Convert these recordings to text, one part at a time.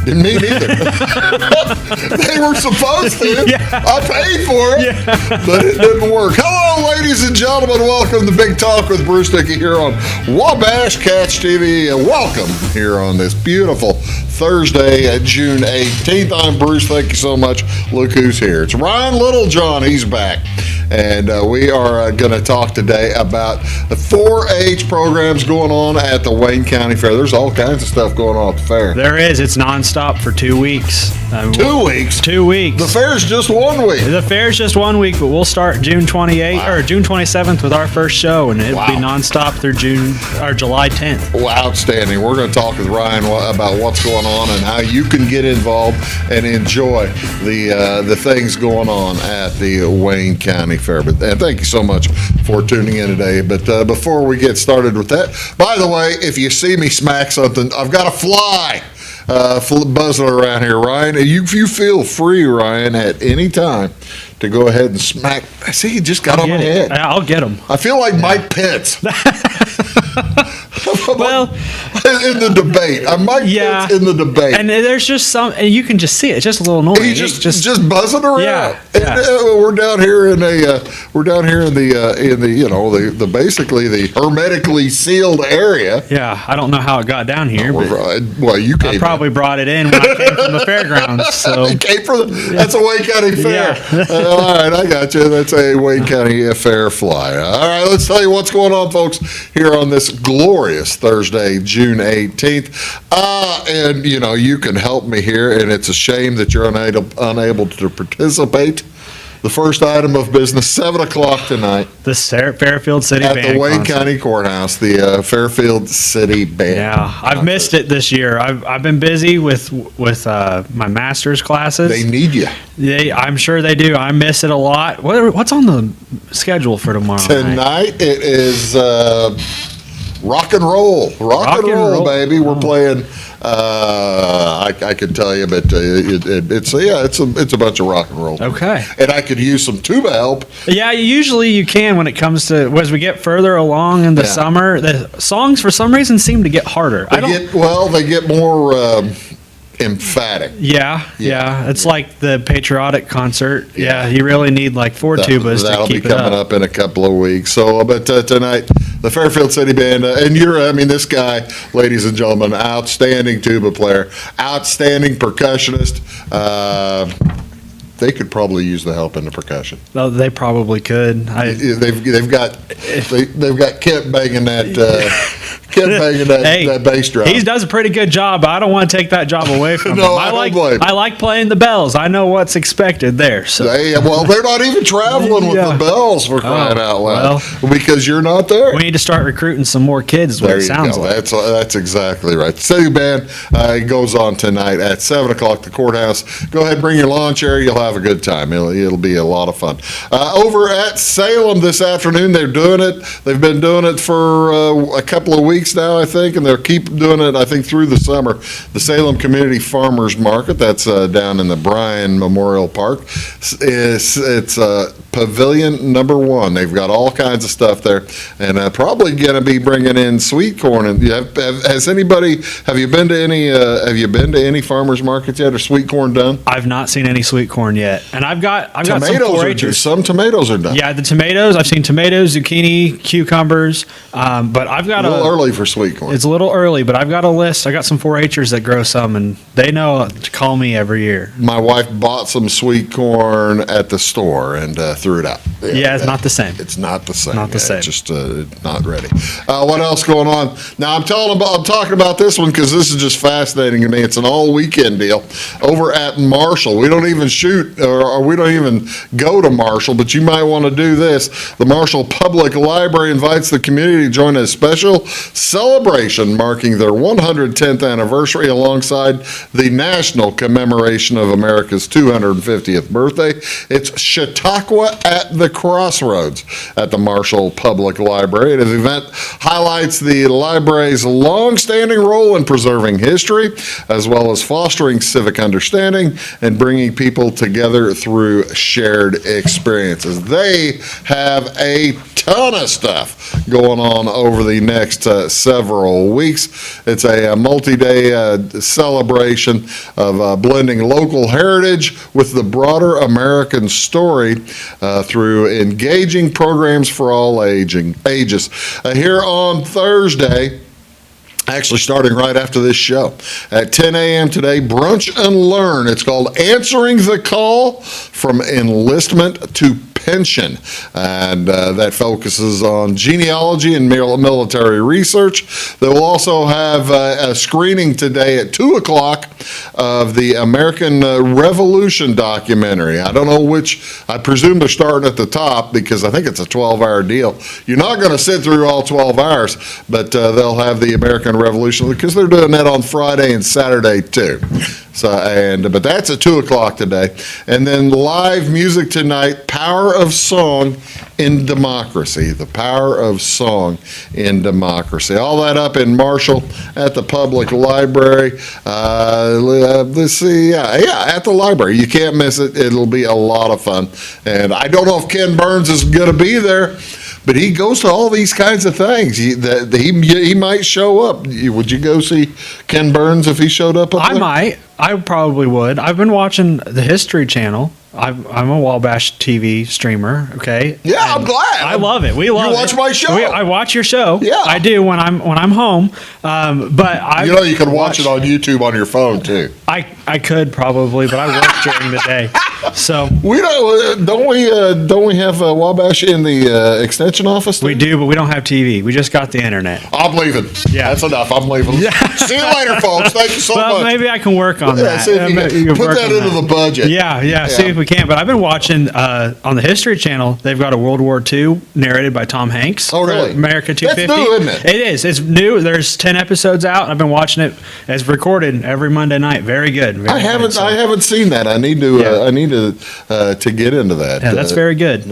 Me neither. They were supposed to. Yeah. I paid for it, but it didn't work. Hello, ladies and gentlemen. Welcome to Big Talk with Bruce Dickey here on Wabash Catch TV. And welcome here on this beautiful Thursday, June 18th. I'm Bruce. Thank you so much. Look who's here. It's Ryan Littlejohn. He's back. And we are going to talk today about the 4-H programs going on at the Wayne County Fair. There's all kinds of stuff going on at the fair. There is. It's nonstop for 2 weeks. 2 weeks? 2 weeks. The fair's just 1 week. The fair's just 1 week, but we'll start June 28th or June 27th with our first show, and it'll be nonstop through July 10th. Well, outstanding. We're going to talk with Ryan about what's going on and how you can get involved and enjoy the things going on at the Wayne County Fair. And thank you so much for tuning in today. But before we get started with that, by the way, if you see me smack something, I've got a fly buzzing around here, Ryan. You feel free, Ryan, at any time to go ahead and smack. I see you just got on my head. I'll get him. I feel like Mike Pence. Well, in the debate, I'm Mike Pence in the debate, and there's just some, and you can just see it. It's just a little annoying. He's just buzzing around. Yeah. We're down here in the basically the hermetically sealed area. Yeah, I don't know how it got down here. Well, you came. I probably brought it in when I came from the fairgrounds. So you came from that's a Wayne County Fair. Yeah. All right, I got you. That's a Wayne County Fair fly. All right, let's tell you what's going on, folks, here on this glorious Thursday, June 18th. And you can help me here, and it's a shame that you're unable to participate. The first item of business, 7 o'clock tonight. The Fairfield City Band at the Wayne concert. County Courthouse, the Fairfield City Band. Yeah, I've missed it this year. I've been busy with my master's classes. They need you. I'm sure they do. I miss it a lot. What's on the schedule for tomorrow Tonight it is rock and roll. Rock and roll, baby. We're playing. I can tell you, but it's a bunch of rock and roll. Okay. And I could use some tuba help. Yeah, usually you can when it comes to as we get further along in the summer. The songs for some reason seem to get harder. They get more emphatic. Yeah. It's like the patriotic concert. Yeah, you really need like 4 tubas to keep it up. That'll be coming up in a couple of weeks. So, but tonight, the Fairfield City Band, and this guy, ladies and gentlemen, outstanding tuba player, outstanding percussionist. They could probably use the help in the percussion. Oh, they probably could. They've got Kent banging that that bass drum. He does a pretty good job. I don't want to take that job away from him. I like playing the bells. I know what's expected there. So they're not even traveling with the bells, for crying out loud. Because you're not there. We need to start recruiting some more kids. Is what it sounds like. That's exactly right. The City Band goes on tonight at 7 o'clock. The courthouse. Go ahead, bring your lawn chair. You'll have a good time. It'll be a lot of fun. Over at Salem this afternoon, they're doing it. They've been doing it for a couple of weeks now, I think, and they'll keep doing it, I think, through the summer. The Salem Community Farmers Market, that's down in the Bryan Memorial Park. It's Pavilion number 1. They've got all kinds of stuff there, and probably going to be bringing in sweet corn. And have you been to any farmers markets yet, or sweet corn done? I've not seen any sweet corn yet, and I've got tomatoes. Some tomatoes are done. Yeah, the tomatoes. I've seen tomatoes, zucchini, cucumbers, but I've got a little early for sweet corn. It's a little early, but I've got a list. I got some 4-H'ers that grow some, and they know to call me every year. My wife bought some sweet corn at the store and threw it out. Yeah, it's not the same. It's not the same. Not the same. It's just not ready. What else going on? Now I'm talking about this one because this is just fascinating to me. It's an all weekend deal over at Marshall. We don't even shoot or we don't even go to Marshall, but you might want to do this. The Marshall Public Library invites the community to join a special celebration marking their 110th anniversary alongside the national commemoration of America's 250th birthday. It's Chautauqua at the Crossroads at the Marshall Public Library. The event highlights the library's long-standing role in preserving history, as well as fostering civic understanding and bringing people together through shared experiences. They have a ton of stuff going on over the next several weeks. It's a multi-day celebration of blending local heritage with the broader American story through engaging programs for all ages. Here on Thursday, actually starting right after this show at 10 a.m. today, Brunch and Learn. It's called Answering the Call from Enlistment to Pension, and that focuses on genealogy and military research. They will also have a screening today at 2 o'clock of the American Revolution documentary. I don't know which, I presume they're starting at the top because I think it's a 12-hour deal. You're not going to sit through all 12 hours, but they'll have the American Revolution because they're doing that on Friday and Saturday too. But that's at 2 o'clock today. And then live music tonight, Power of Song in Democracy. The Power of Song in Democracy. All that up in Marshall at the Public Library. Let's see, at the library. You can't miss it. It'll be a lot of fun. And I don't know if Ken Burns is going to be there, but he goes to all these kinds of things. He might show up. Would you go see Ken Burns if he showed up? I might. I probably would. I've been watching the History Channel. I'm a Wabash TV streamer. Okay. Yeah, I'm glad. I love it. We love it. You watch my show. I watch your show. Yeah, I do when I'm home. But you can watch it on YouTube on your phone too. I could probably, but I work during the day. So we don't we have Wabash in the extension office? We do, but we don't have TV. We just got the internet. I'm leaving. Yeah, that's enough. I'm leaving. Yeah. See you later, folks. Thank you so much. Maybe I can work on that. See if you can put that into the budget. Yeah. See if we can. But I've been watching on the History Channel. They've got a World War II narrated by Tom Hanks. Oh, really? America 250. That's new, isn't it? It is. It's new. There's 10 episodes out. I've been watching it. It's recorded every Monday night. Very good. I haven't seen that. I need to get into that. Yeah, that's very good.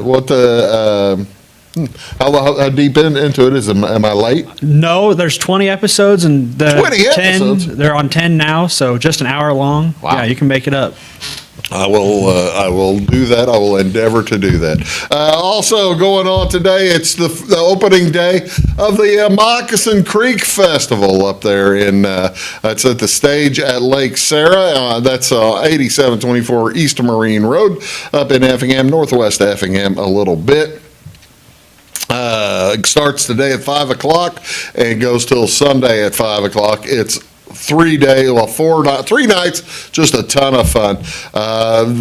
How deep into it is? Am I late? No, there's 20 episodes and 20 episodes. They're on 10 now, so just an hour long. Wow. Yeah, you can make it up. I will do that. I will endeavor to do that. Also going on today, it's the opening day of the Moccasin Creek Festival up there it's at the stage at Lake Sarah. That's 8724 East Marine Road up in Effingham, northwest Effingham a little bit. It starts today at 5 o'clock and goes till Sunday at 5 o'clock. It's 3 nights, just a ton of fun.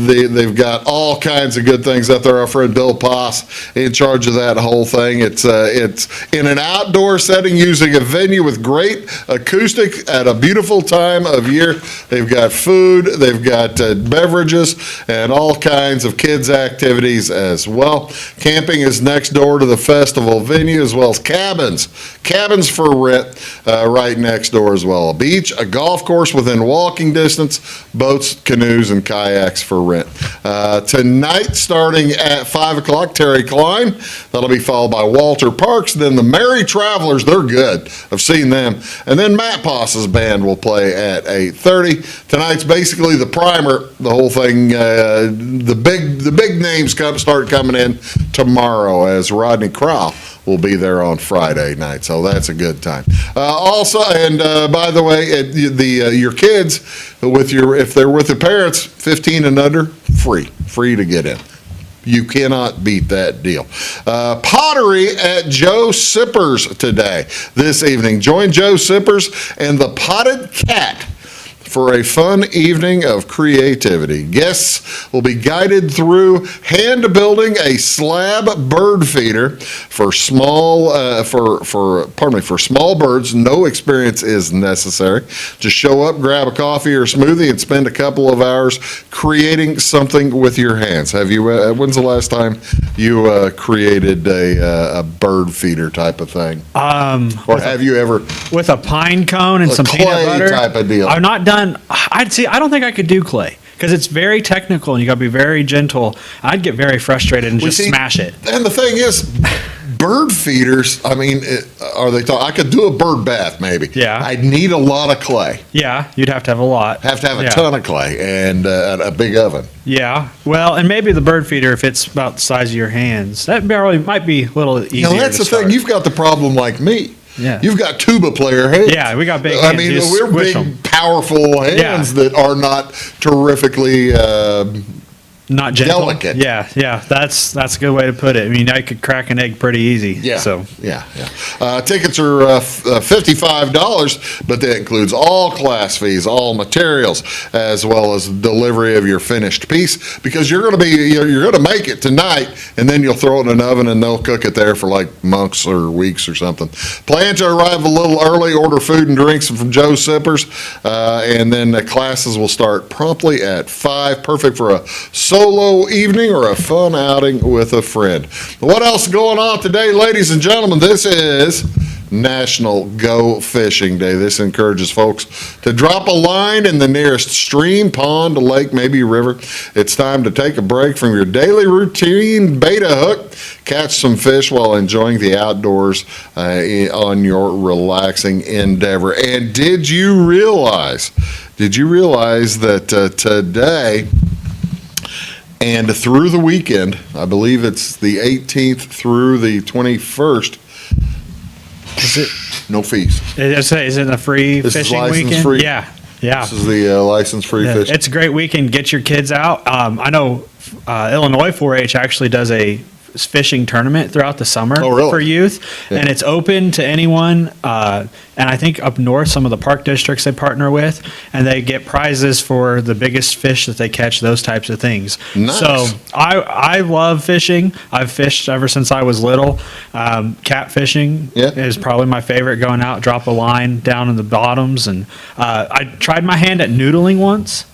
They've got all kinds of good things out there. Our friend Bill Poss in charge of that whole thing. It's in an outdoor setting using a venue with great acoustic at a beautiful time of year. They've got food, they've got beverages, and all kinds of kids' activities as well. Camping is next door to the festival venue, as well as cabins for rent right next door as well. A beach, a golf course within walking distance, boats, canoes, and kayaks for rent. Tonight, starting at 5 o'clock, Terry Klein. That'll be followed by Walter Parks. Then the Merry Travelers, they're good. I've seen them. And then Matt Poss's band will play at 8:30. Tonight's basically the primer, the whole thing. The big names start coming in tomorrow as Rodney Crowell will be there on Friday night, so that's a good time. Also, and by the way, your kids, if they're with their parents, 15 and under, free to get in. You cannot beat that deal. Pottery at Joe Sippers today, this evening. Join Joe Sippers and the Potted Cat for a fun evening of creativity. Guests will be guided through hand building a slab bird feeder for small birds. No experience is necessary. Just show up, grab a coffee or smoothie, and spend a couple of hours creating something with your hands. Have you? When's the last time you created a bird feeder type of thing? Or have you ever with a pine cone and some peanut butter type of deal? I've not done. I don't think I could do clay because it's very technical and you got to be very gentle. I'd get very frustrated and just smash it. And the thing is, bird feeders, I mean, are they? I could do a bird bath, maybe. Yeah. I'd need a lot of clay. Yeah, you'd have to have a lot. Have to have a Yeah. ton of clay and a big oven. Yeah. Well, and maybe the bird feeder, if it's about the size of your hands, that probably might be a little easier. You know, that's to the thing. start. You've got the problem like me. Yeah. You've got tuba player hands. Yeah, we got big I hands. mean, You just we're squish big, 'em. powerful hands that are not terrifically Not gentle. delicate. Yeah, yeah. That's a good way to put it. I mean, I could crack an egg pretty easy. Yeah. So Yeah. Tickets are $55, but that includes all class fees, all materials, as well as delivery of your finished piece. Because you're going to make it tonight, and then you'll throw it in an oven, and they'll cook it there for like months or weeks or something. Plan to arrive a little early, order food and drinks from Joe Sippers, and then the classes will start promptly at 5. Perfect for a solo evening or a fun outing with a friend. What else is going on today, ladies and gentlemen? This is National Go Fishing Day. This encourages folks to drop a line in the nearest stream, pond, lake, maybe river. It's time to take a break from your daily routine, bait a hook, catch some fish while enjoying the outdoors on your relaxing endeavor. And did you realize that today and through the weekend, I believe it's the 18th through the 21st, is it? no fees. Is it a free This is fishing license weekend? free. Yeah. Yeah. This is the license-free Yeah, fishing. it's a great weekend. Get your kids out. I know Illinois 4-H actually does a fishing tournament throughout the summer Oh, really? for youth, Yeah. and it's open to anyone. And I think up north, some of the park districts they partner with, and they get prizes for the biggest fish that they catch, those types of things. Nice. So I love fishing. I've fished ever since I was little. Catfishing Yeah. is probably my favorite. Going out, drop a line down in the bottoms, and I tried my hand at noodling once,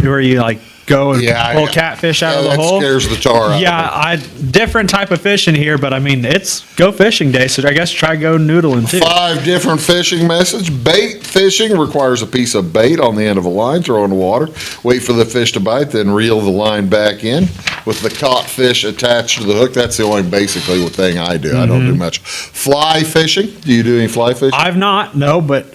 where you like go and pull catfish out of the that hole. scares the tar out of me. Different type of fishing here, but I mean, it's go fishing day, so I guess try go noodling too. 5 different fishing methods. Bait fishing requires a piece of bait on the end of a line, throw in the water, wait for the fish to bite, then reel the line back in with the caught fish attached to the hook. That's the only basically thing I do. I don't do much. Fly fishing. Do you do any fly fishing? I've not, no, but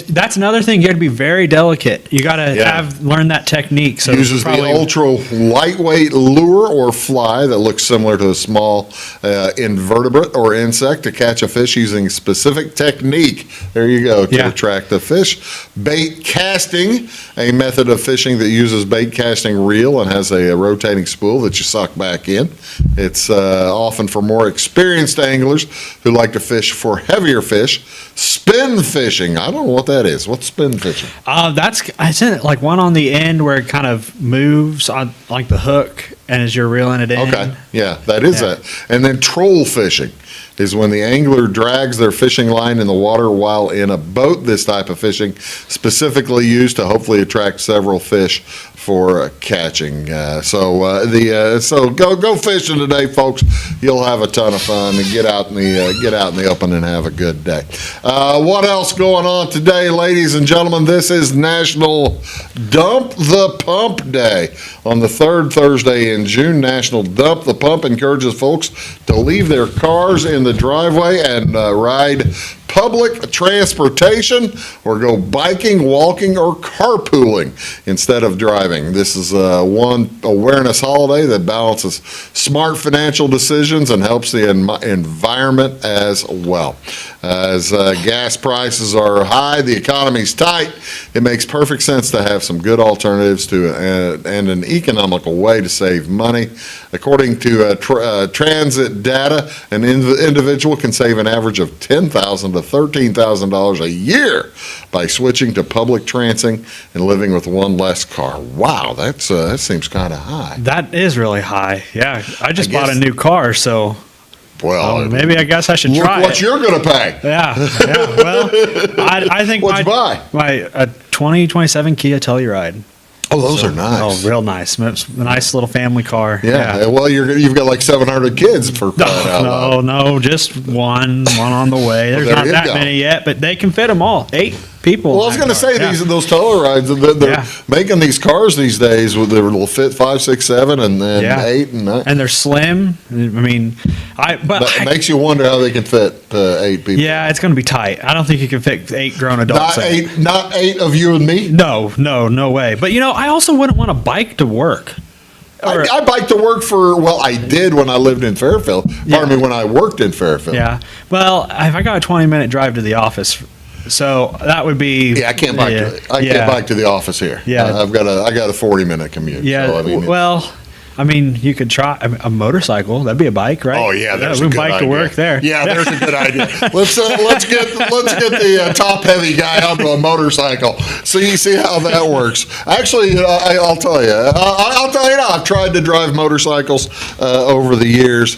that's another thing. You got to be very delicate. You got to learn that technique. So Uses the ultra lightweight lure or fly that looks similar to a small invertebrate or insect to catch a fish using specific technique. There you go, to attract the fish. Bait casting, a method of fishing that uses bait casting reel and has a rotating spool that you suck back in. It's often for more experienced anglers who like to fish for heavier fish. Spin fishing, I don't know what that is. What's spin fishing? Isn't it like one on the end where it kind of moves on like the hook, and as you're reeling it in? Okay, yeah, that is that. And then troll fishing is when the angler drags their fishing line in the water while in a boat. This type of fishing specifically used to hopefully attract several fish for catching. So go fishing today, folks. You'll have a ton of fun and get out in the open and have a good day. What else going on today, ladies and gentlemen? This is National Dump the Pump Day. On the third Thursday in June, National Dump the Pump encourages folks to leave their cars in the driveway and ride public transportation or go biking, walking, or carpooling instead of driving. This is one awareness holiday that balances smart financial decisions and helps the environment as well. As gas prices are high, the economy's tight, it makes perfect sense to have some good alternatives to and an economical way to save money. According to transit data, an individual can save an average of $10,000 to $13,000 a year by switching to public transit and living with one less car. Wow, that seems kind of high. That is really high. Yeah, I just bought a new car, so maybe I guess I should try it. Look what you're going to pay. Yeah. Well, I think What'd you buy? My 2027 Kia Telluride. Oh, those are nice. Oh, real nice. It's a nice little family car. Yeah. Well, you've got like 700 kids for crying out loud. No, just one on the way. There's not that many yet, but they can fit them all. 8. people. Well, I was in going to that car. say those Tellurides, they're Yeah. making these cars these days with their little fit 5, 6, 7, and then Yeah. 8 and 9. And they're slim. I mean, But it makes you wonder how they can fit 8 people. yeah, it's going to be tight. I don't think you can fit 8 grown adults. Not eight of you and me. No way. But I also wouldn't want a bike to work. I bike to work I did when I lived in Fairfield. Pardon me, when I worked in Fairfield. Yeah. Well, if I got a 20-minute drive to the office, so that would be. Yeah, I can't bike. Can't bike to the office here. Yeah. I got a 40-minute commute. Yeah. So, you could try a motorcycle. That'd be a bike, right? Oh yeah, there's a we good bike idea. to work there. Yeah, there's a good idea. Let's get the top heavy guy onto a motorcycle. So you see how that works. Actually, I'll tell you. I'll tell you now. I've tried to drive motorcycles over the years.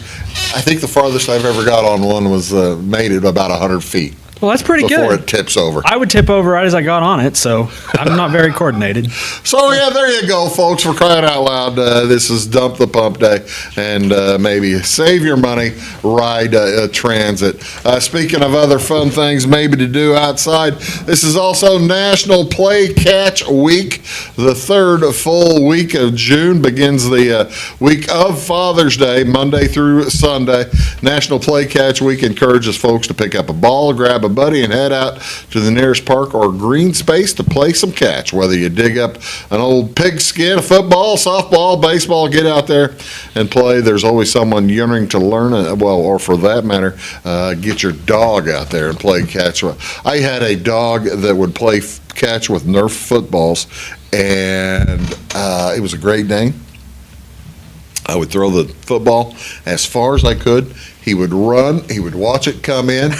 I think the farthest I've ever got on one was made it about 100 feet. Well, that's pretty before good. it tips over. I would tip over right as I got on it, so I'm not very coordinated. So, yeah, there you go, folks. For crying out loud, this is Dump the Pump Day, and maybe save your money, ride transit. Speaking of other fun things maybe to do outside, this is also National Play Catch Week. The third full week of June begins the week of Father's Day, Monday through Sunday. National Play Catch Week encourages folks to pick up a ball, grab a buddy, and head out to the nearest park or green space to play some catch. Whether you dig up an old pigskin, a football, softball, baseball, get out there and play. There's always someone yearning to learn, or for that matter, get your dog out there and play catch. I had a dog that would play catch with Nerf footballs, and it was a Great Dane. I would throw the football as far as I could. He would run. He would watch it come in.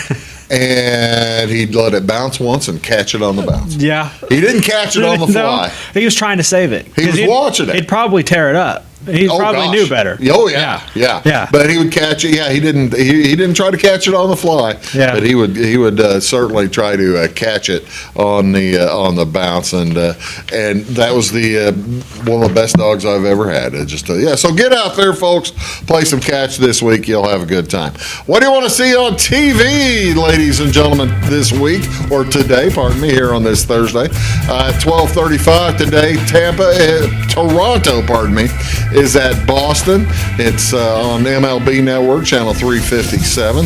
And he'd let it bounce once and catch it on the bounce. Yeah. He didn't catch it on the fly. No, he was trying to save it. He was watching it. He'd probably tear it up. He probably knew better. Oh yeah. But he would catch it. Yeah, he didn't try to catch it on the fly. Yeah. But he would certainly try to catch it on the bounce, and that was one of the best dogs I've ever had. So get out there, folks. Play some catch this week. You'll have a good time. What do you want to see on TV, ladies and gentlemen, this week or today? Pardon me. Here on this Thursday, 12:35 today. Toronto. Pardon me. Is at Boston. It's on MLB Network, channel 357.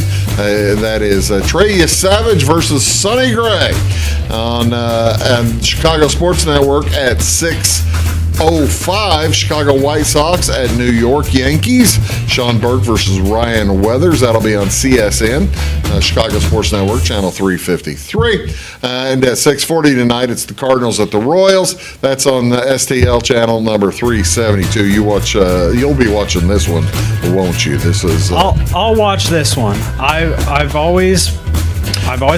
That is Trey Savage versus Sonny Gray on Chicago Sports Network at 6:05. Chicago White Sox at New York Yankees. Sean Burke versus Ryan Weathers. That'll be on CSN, Chicago Sports Network, channel 353. And at 6:40 tonight, it's the Cardinals at the Royals. That's on the STL channel number 372. You'll be watching this one, won't you? This is. I'll watch this one. I've always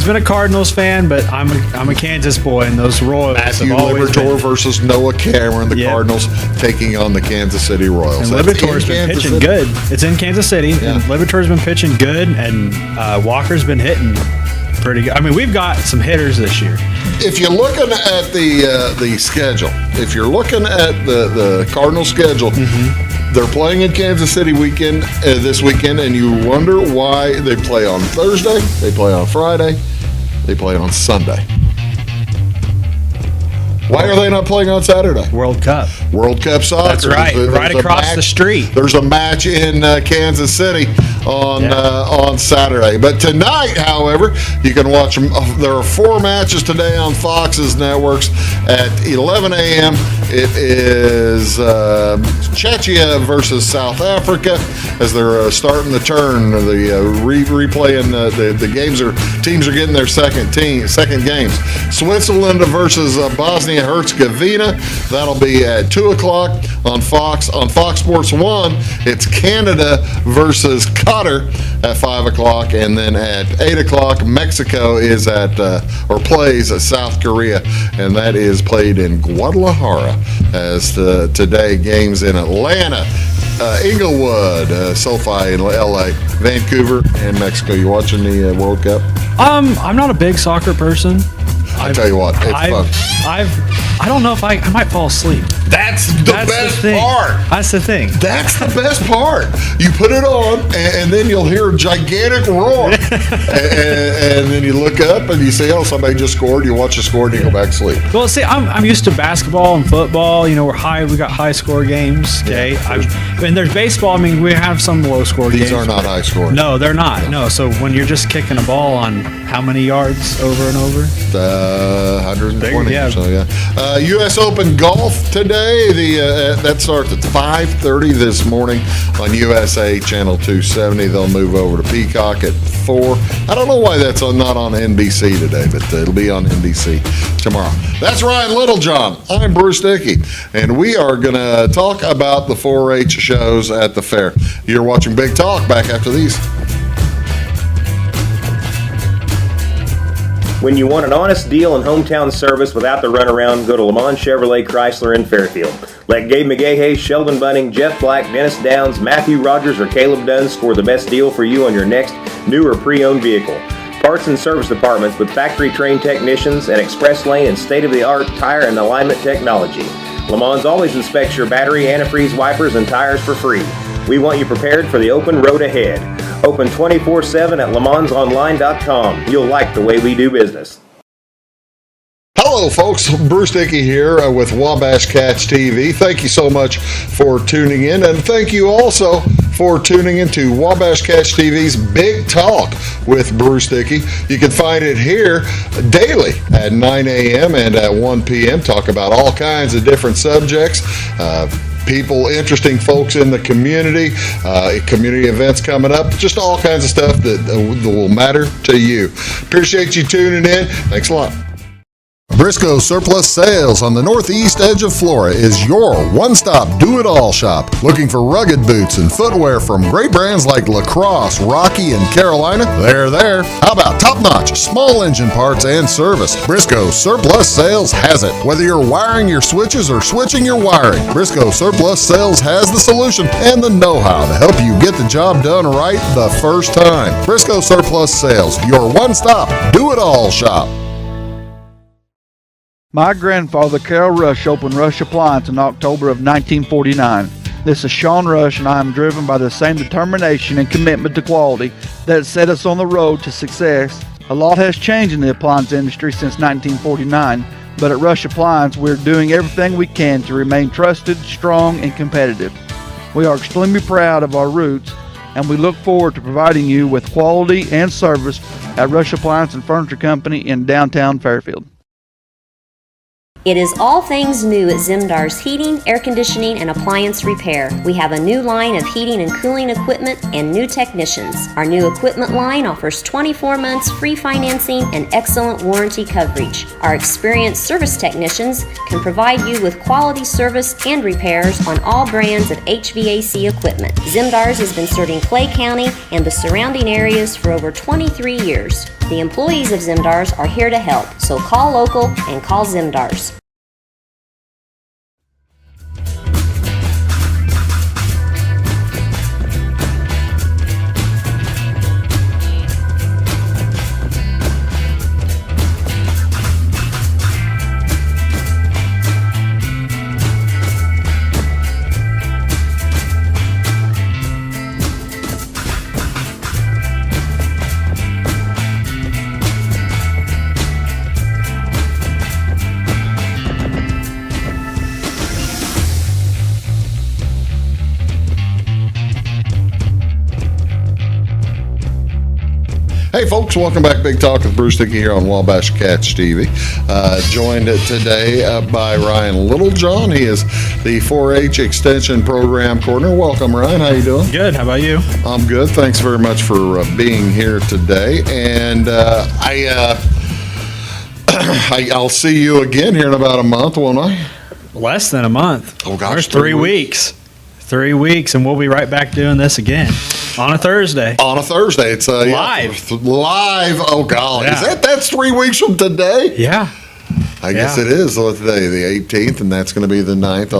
been a Cardinals fan, but I'm a Kansas boy, and those Royals. Matthew Littlejohn versus Noah Cameron, the Cardinals taking on the Kansas City Royals. And Littlejohn's been pitching good. It's in Kansas City, and Littlejohn's been pitching good, and Walker's been hitting pretty good. I mean, we've got some hitters this year. If you're looking at the schedule, if you're looking at the Cardinal schedule, they're playing in Kansas City this weekend, and you wonder why they play on Thursday, they play on Friday, they play on Sunday. Why are they not playing on Saturday? World Cup soccer. That's right. Right across the street. There's a match in Kansas City on Saturday. But tonight, however, you can watch them. There are 4 matches today on Fox's networks at 11 a.m. It is Czechia versus South Africa as they're starting the turn. Replaying the games. Teams are getting their second games. Switzerland versus Bosnia-Herzegovina. That'll be at 2 o'clock on Fox. On Fox Sports 1, it's Canada versus Qatar at 5 o'clock. And then at 8 o'clock, Mexico is plays at South Korea. And that is played in Guadalajara. As today, games in Atlanta, Inglewood, SoFi in LA, Vancouver, and Mexico. You watching the World Cup? I'm not a big soccer person. I tell you what, it's fun. I don't know if I might fall asleep. That's the best part. That's the thing. That's the best part. You put it on, and then you'll hear a gigantic roar. and then you look up, and you say, oh, somebody just scored. You watch the score, and you go back to sleep. Well, see, I'm used to basketball and football. You know, we got high score games. Okay, and there's baseball. I mean, we have some low score games. These are not high scoring. No, they're not. No, so when you're just kicking a ball on how many yards over and over? 120 yeah. or so, yeah. U.S. Open Golf today. That starts at 5:30 this morning on USA Channel 270. They'll move over to Peacock at 4. I don't know why that's not on NBC today, but it'll be on NBC tomorrow. That's Ryan Littlejohn. I'm Bruce Dickey, and we are going to talk about the 4-H shows at the fair. You're watching Big Talk. Back after these. When you want an honest deal and hometown service without the runaround, go to Le Mans Chevrolet Chrysler in Fairfield. Let Gabe McGahey, Sheldon Bunning, Jeff Black, Dennis Downs, Matthew Rogers, or Caleb Dunn score the best deal for you on your next new or pre-owned vehicle. Parts and service departments with factory-trained technicians and express lane and state-of-the-art tire and alignment technology. Le Mans always inspects your battery, antifreeze, wipers, and tires for free. We want you prepared for the open road ahead. Open 24/7 at lemansonline.com. You'll like the way we do business. Hello, folks. Bruce Dickey here with Wabash Cats TV. Thank you so much for tuning in, and thank you also for tuning into Wabash Cats TV's Big Talk with Bruce Dickey. You can find it here daily at 9 a.m. and at 1 p.m. Talk about all kinds of different subjects. People, interesting folks in the community, community events coming up, just all kinds of stuff that will matter to you. Appreciate you tuning in. Thanks a lot. Briscoe Surplus Sales on the northeast edge of Flora is your one-stop do-it-all shop. Looking for rugged boots and footwear from great brands like Lacrosse, Rocky, and Carolina? They're there. How about top-notch small engine parts and service? Briscoe Surplus Sales has it. Whether you're wiring your switches or switching your wiring, Briscoe Surplus Sales has the solution and the know-how to help you get the job done right the first time. Briscoe Surplus Sales, your one-stop do-it-all shop. My grandfather, Carol Rush, opened Rush Appliance in October of 1949. This is Sean Rush, and I am driven by the same determination and commitment to quality that set us on the road to success. A lot has changed in the appliance industry since 1949, but at Rush Appliance, we're doing everything we can to remain trusted, strong, and competitive. We are extremely proud of our roots, and we look forward to providing you with quality and service at Rush Appliance and Furniture Company in downtown Fairfield. It is all things new at Zimdar's Heating, Air Conditioning, and Appliance Repair. We have a new line of heating and cooling equipment and new technicians. Our new equipment line offers 24 months free financing and excellent warranty coverage. Our experienced service technicians can provide you with quality service and repairs on all brands of HVAC equipment. Zimdar's has been serving Clay County and the surrounding areas for over 23 years. The employees of Zimdar's are here to help, so call local and call Zimdar's. Hey folks, welcome back. Big Talk with Bruce Dickey here on Wabash Cats TV. Joined today by Ryan Littlejohn. He is the 4-H Extension Program Coordinator. Welcome, Ryan. How you doing? Good. How about you? I'm good. Thanks very much for being here today. And I'll see you again here in about a month, won't I? Less than a month. Oh gosh, There's 3 weeks. 3 weeks, and we'll be right back doing this again on a Thursday. On a Thursday. It's live. Live. Oh, golly. Yeah. That's 3 weeks from today? Yeah. I guess Yeah. it is. What's today? The 18th, and that's going to be the 9th.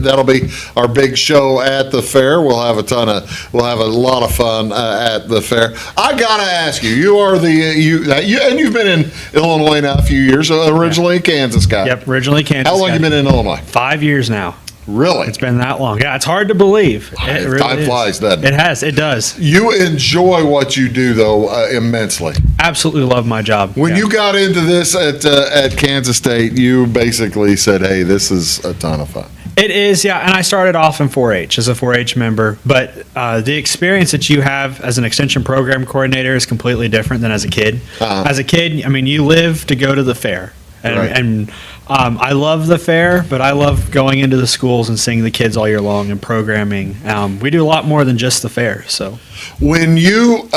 That'll be our big show at the fair. We'll have a lot of fun at the fair. I gotta ask you, you are and you've been in Illinois now a few years. Originally a Kansas guy. Yep, originally Kansas. How long guy. you been in Illinois? 5 years now. Really? It's been that long. Yeah, it's hard to believe. It really Time is. flies, doesn't it? It has. It does. You enjoy what you do, though, immensely. Absolutely love my job. When Yeah. you got into this at Kansas State, you basically said, hey, this is a ton of fun. It is, yeah. And I started off in 4-H as a 4-H member, but the experience that you have as an extension program coordinator is completely different than as a kid. Uh-huh. As a kid, I mean, you live to go to the fair. And, Right. and I love the fair, but I love going into the schools and seeing the kids all year long and programming. We do a lot more than just the fair. So When you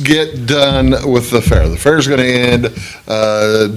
get done with the fair's going to end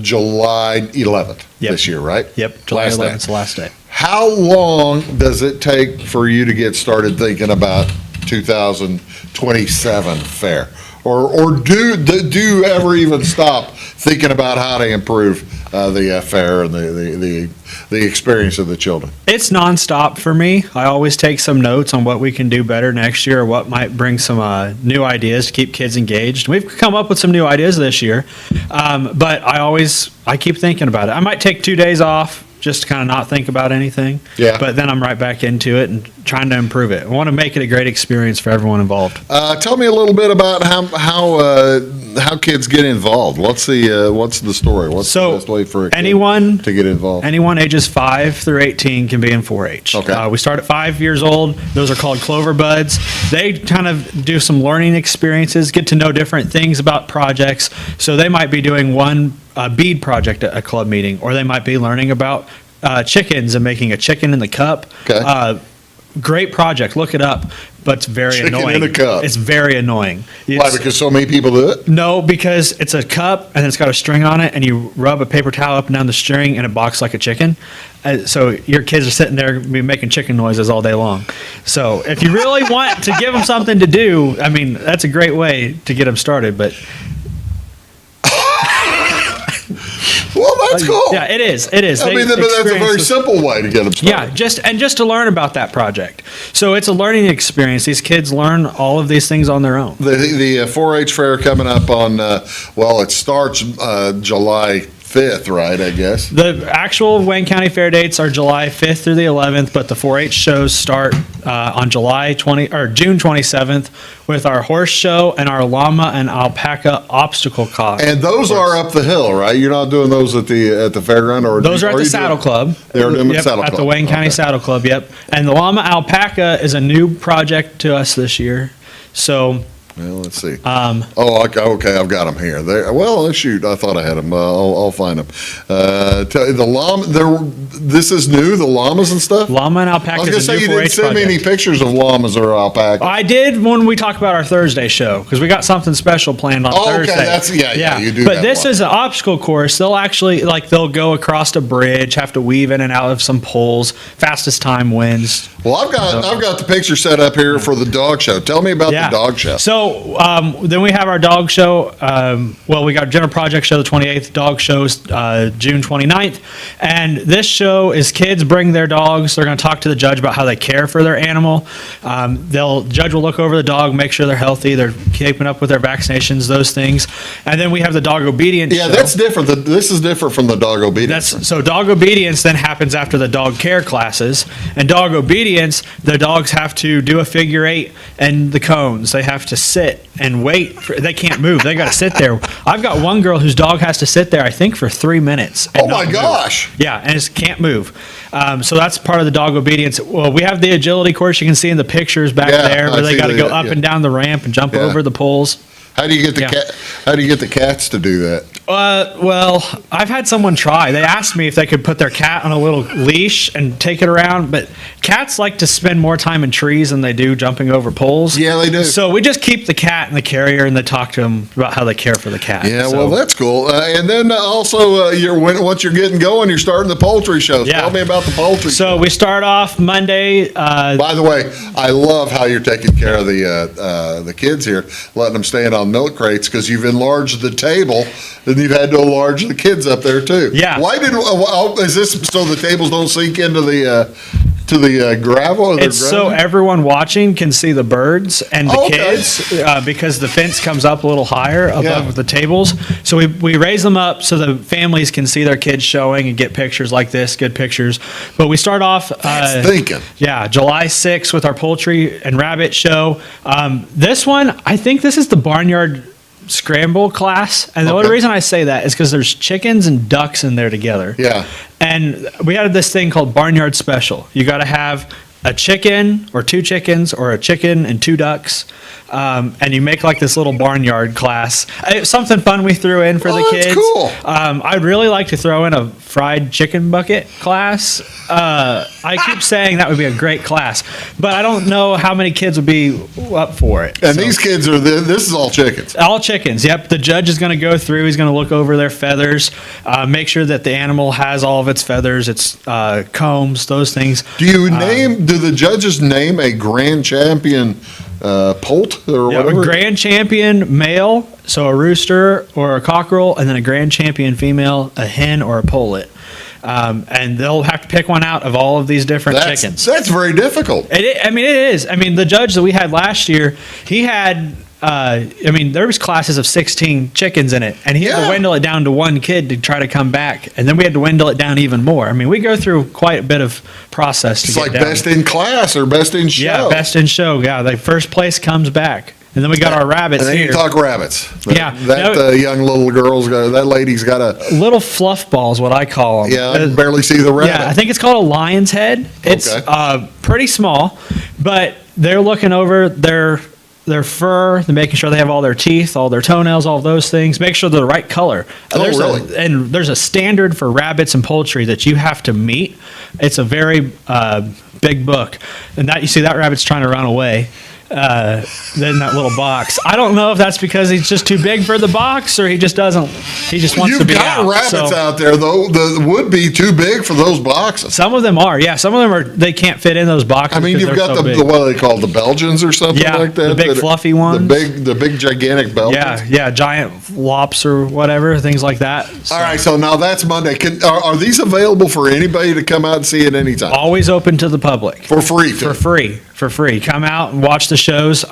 July 11th Yep. this year, right? Yep, July Last 11th day. is the last day. How long does it take for you to get started thinking about 2027 fair? Or do you ever even stop thinking about how to improve the fair and the experience of the children? It's nonstop for me. I always take some notes on what we can do better next year or what might bring some new ideas to keep kids engaged. We've come up with some new ideas this year, but I keep thinking about it. I might take 2 days off just to kind of not think about anything. Yeah. But then I'm right back into it and trying to improve it. I want to make it a great experience for everyone involved. Tell me a little bit about how kids get involved. What's the story? What's So, the best way for a kid anyone- to get involved? Anyone ages 5 through 18 can be in 4-H. Okay. We start at 5 years old. Those are called Clover Buds. They kind of do some learning experiences, get to know different things about projects. So they might be doing one bead project at a club meeting, or they might be learning about chickens and making a chicken in the cup. Okay. Great project. Look it up, but it's very Chicken annoying. in a cup. It's very annoying. Why? It's- Because so many people do it? no, because it's a cup and it's got a string on it, and you rub a paper towel up and down the string, and it box like a chicken. So your kids are sitting there making chicken noises all day long. So if you really want to give them something to do, I mean, that's a great way to get them started. But Well, that's cool. yeah, it is. It is. I mean, but that's a very simple way to get them started. Yeah, just to learn about that project. So it's a learning experience. These kids learn all of these things on their own. The 4-H fair coming up on, it starts July 5th, right, I guess? The actual Wayne County Fair dates are July 5th through the 11th, but the 4-H shows start on June 27th with our horse show and our llama and alpaca obstacle course. And those are up the hill, right? You're not doing those at the fairground, or Those are at the you Saddle doing- Club. They're doing the Yep, Saddle at Club. the Wayne County Okay. Saddle Club. Yep. And the llama alpaca is a new project to us this year. So Well, let's see. Okay, I've got them here. Well, shoot, I thought I had them. I'll find them. The llama. This is new. The llamas and stuff. llama and I alpaca was gonna is a say new you 4-H didn't send me project. any pictures of llamas or alpaca. I did when we talked about our Thursday show, because we got something special planned on Oh, okay, Thursday. yeah, you do But have this one. is an obstacle course. They'll actually, they'll go across a bridge, have to weave in and out of some poles. Fastest time wins. Well, I've got the picture set up here for the dog show. Tell me about the dog show. So then we have our dog show. We got General Project Show the 28th, dog shows June 29th. And this show is kids bring their dogs. They're going to talk to the judge about how they care for their animal. Judge will look over the dog, make sure they're healthy, they're keeping up with their vaccinations, those things. And then we have the dog obedience Yeah, show. that's different. This is different from the dog obedience. So dog obedience then happens after the dog care classes. And dog obedience, the dogs have to do a figure 8 and the cones. They have to sit and wait. They can't move. They got to sit there. I've got one girl whose dog has to sit there, I think, for 3 minutes. and Oh not my move. gosh! Yeah, and it can't move. So that's part of the dog obedience. Well, we have the agility course. You can see in the pictures back Yeah, there I where they see got to the- go up yeah. and down the ramp and jump Yeah. over the poles. How do you get the Yeah. cat? How do you get the cats to do that? Well, I've had someone try. They asked me if they could put their cat on a little leash and take it around, but cats like to spend more time in trees than they do jumping over poles. Yeah, they do. So we just keep the cat in the carrier and they talk to them about how they care for the cat. Yeah, So- well, that's cool. And then also, once you're getting going, you're starting the poultry shows. Yeah. Tell me about the poultry. So we start off Monday. By the way, I love how you're taking care of the kids here, letting them stand on milk crates because you've enlarged the table, and you've had to enlarge the kids up there too. Yeah. Why is this so the tables don't sink into the gravel? Or the It's so ground? everyone watching can see the birds and the Okay. kids because the fence comes up a little higher above Yeah. the tables. So we raise them up so the families can see their kids showing and get pictures like this, good pictures. But we start off thinking. Yeah, July 6th with our poultry and rabbit show. This one, I think this is the barnyard scramble class. And the only Okay. reason I say that is because there's chickens and ducks in there together. Yeah. And we had this thing called Barnyard Special. You got to have a chicken or two chickens or a chicken and two ducks. And you make like this little barnyard class. It's something fun we threw in for the Oh, that's kids. cool. I'd really like to throw in a fried chicken bucket class. I keep saying that would be a great class, but I don't know how many kids would be up for it. And So- these kids this is all chickens. all chickens. Yep. The judge is going to go through. He's going to look over their feathers, make sure that the animal has all of its feathers, its combs, those things. Do the judges name a grand champion poult or Yeah, whatever? a grand champion male, so a rooster or a cockerel, and then a grand champion female, a hen or a pullet. And they'll have to pick one out of all of these different chickens. That's very difficult. It is. I mean, the judge that we had last year, he had. There was classes of 16 chickens in it, and he had Yeah. to dwindle it down to one kid to try to come back, and then we had to dwindle it down even more. I mean, we go through quite a bit of process to It's get like down. best in class or best in show. Yeah, best in show. Yeah, the first place comes back, and then we got our rabbits And then here. you talk rabbits. Yeah. That No- young little that lady's got a, Little fluff balls, what I call them. I can barely see the rabbit. Yeah, I think it's called a lion's head. It's Okay. pretty small, but they're looking over their fur, they're making sure they have all their teeth, all their toenails, all those things. Make sure they're the right color. Oh, really? And there's a standard for rabbits and poultry that you have to meet. It's a very big book, and that you see that rabbit's trying to run away. In that little box. I don't know if that's because he's just too big for the box or he just wants You've to be got out. rabbits So- out there though that would be too big for those boxes. Some of them are, yeah. Some of them are. They can't fit in those boxes. I mean, 'cause you've they're got so the big. what are they called, the Belgians or something Yeah, like that. the big that are- fluffy ones. The big gigantic Belgians. Yeah, giant lops or whatever, things like that. So, All right, so now that's Monday. Are these available for anybody to come out and see at any time? always open to the public For free, too. for free. Come out and watch the shows.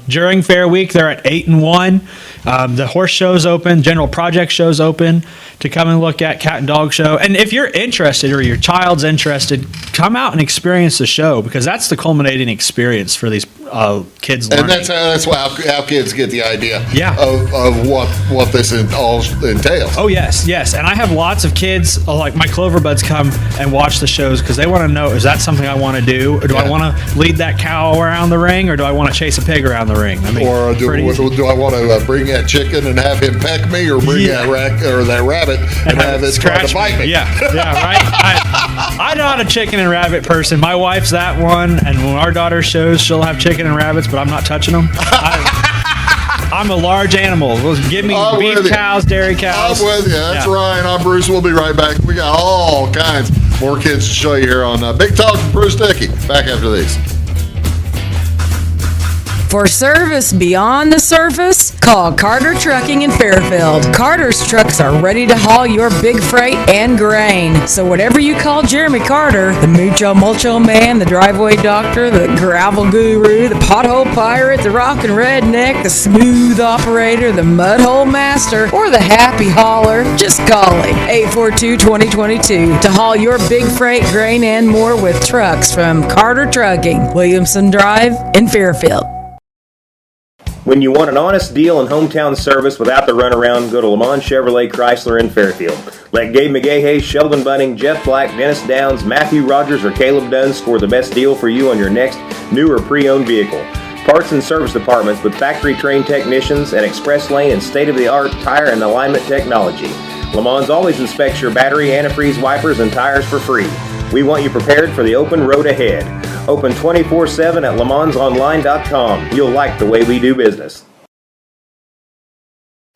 During Fair Week, they're at 8 and 1. The horse show's open. General Project show's open to come and look at cat and dog show. And if you're interested or your child's interested, come out and experience the show because that's the culminating experience for these kids learning. And that's how kids get the idea Yeah. of what this all entails. Oh, yes. And I have lots of kids, like my Clover Buds, come and watch the shows because they want to know, is that something I want to do? Or do I Yeah. want to lead that cow around the ring? Or do I want to chase a pig around the ring? I mean, Or do I want to bring that chicken and have him peck me, or bring Yeah. that rabbit and have it try to bite me? Yeah, right. I'm not a chicken and rabbit person. My wife's that one, and when our daughter shows, she'll have chicken and rabbits, but I'm not touching them. I'm a large animal. Give me I'm with beef you. cows, dairy cows. I'm with you. That's Yeah. Ryan. I'm Bruce. We'll be right back. We got all kinds more kids to show you here on Big Talk with Bruce Dickey. Back after these. For service beyond the surface, call Carter Trucking in Fairfield. Carter's trucks are ready to haul your big freight and grain. So whatever you call Jeremy Carter, the Mucho Mulcho Man, the driveway doctor, the gravel guru, the pothole pirate, the rockin' redneck, the smooth operator, the mudhole master, or the happy hauler, just call him. 842-2022 to haul your big freight, grain, and more with trucks from Carter Trucking, Williamson Drive in Fairfield. When you want an honest deal and hometown service without the runaround, go to Lamont Chevrolet Chrysler in Fairfield. Let Gabe McGahey, Sheldon Bunning, Jeff Black, Dennis Downs, Matthew Rogers, or Caleb Dunn score the best deal for you on your next new or pre-owned vehicle. Parts and service departments with factory-trained technicians and express lane and state-of-the-art tire and alignment technology. Le Mans always inspects your battery, antifreeze, wipers, and tires for free. We want you prepared for the open road ahead. Open 24/7 at lemansonline.com. You'll like the way we do business.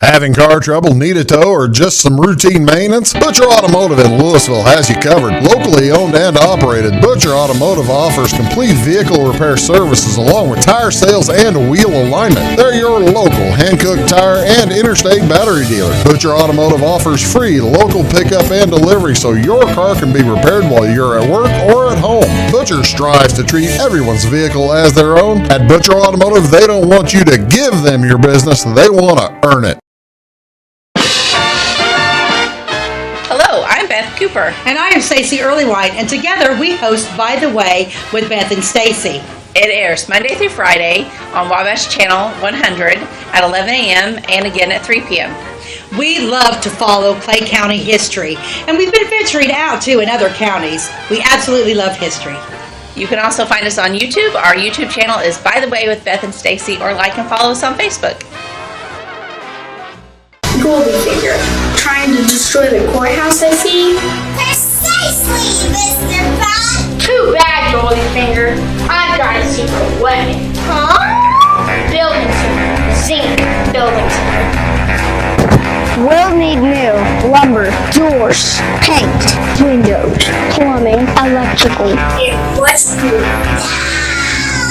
Having car trouble, need a tow, or just some routine maintenance? Butcher Automotive in Louisville has you covered. Locally owned and operated, Butcher Automotive offers complete vehicle repair services along with tire sales and wheel alignment. They're your local Hankook tire and interstate battery dealer. Butcher Automotive offers free local pickup and delivery so your car can be repaired while you're at work or at home. Butcher strives to treat everyone's vehicle as their own. At Butcher Automotive, they don't want you to give them your business, they want to earn it. Hello, I'm Beth Cooper. And I am Stacey Earlywhite, and together we host By the Way with Beth and Stacey. It airs Monday through Friday on Wabash Channel 100 at 11 a.m. and again at 3 p.m. We love to follow Clay County history, and we've been venturing out too in other counties. We absolutely love history. You can also find us on YouTube. Our YouTube channel is By the Way with Beth and Stacey, or like and follow us on Facebook. Goldfinger, trying to destroy the courthouse, I see. Precisely, Mr. Frog. Too bad, Goldfinger. I've got a secret weapon. Huh? Building center. Zinc building center. We'll need new lumber, doors, paint, windows, plumbing, electrical. And what's new?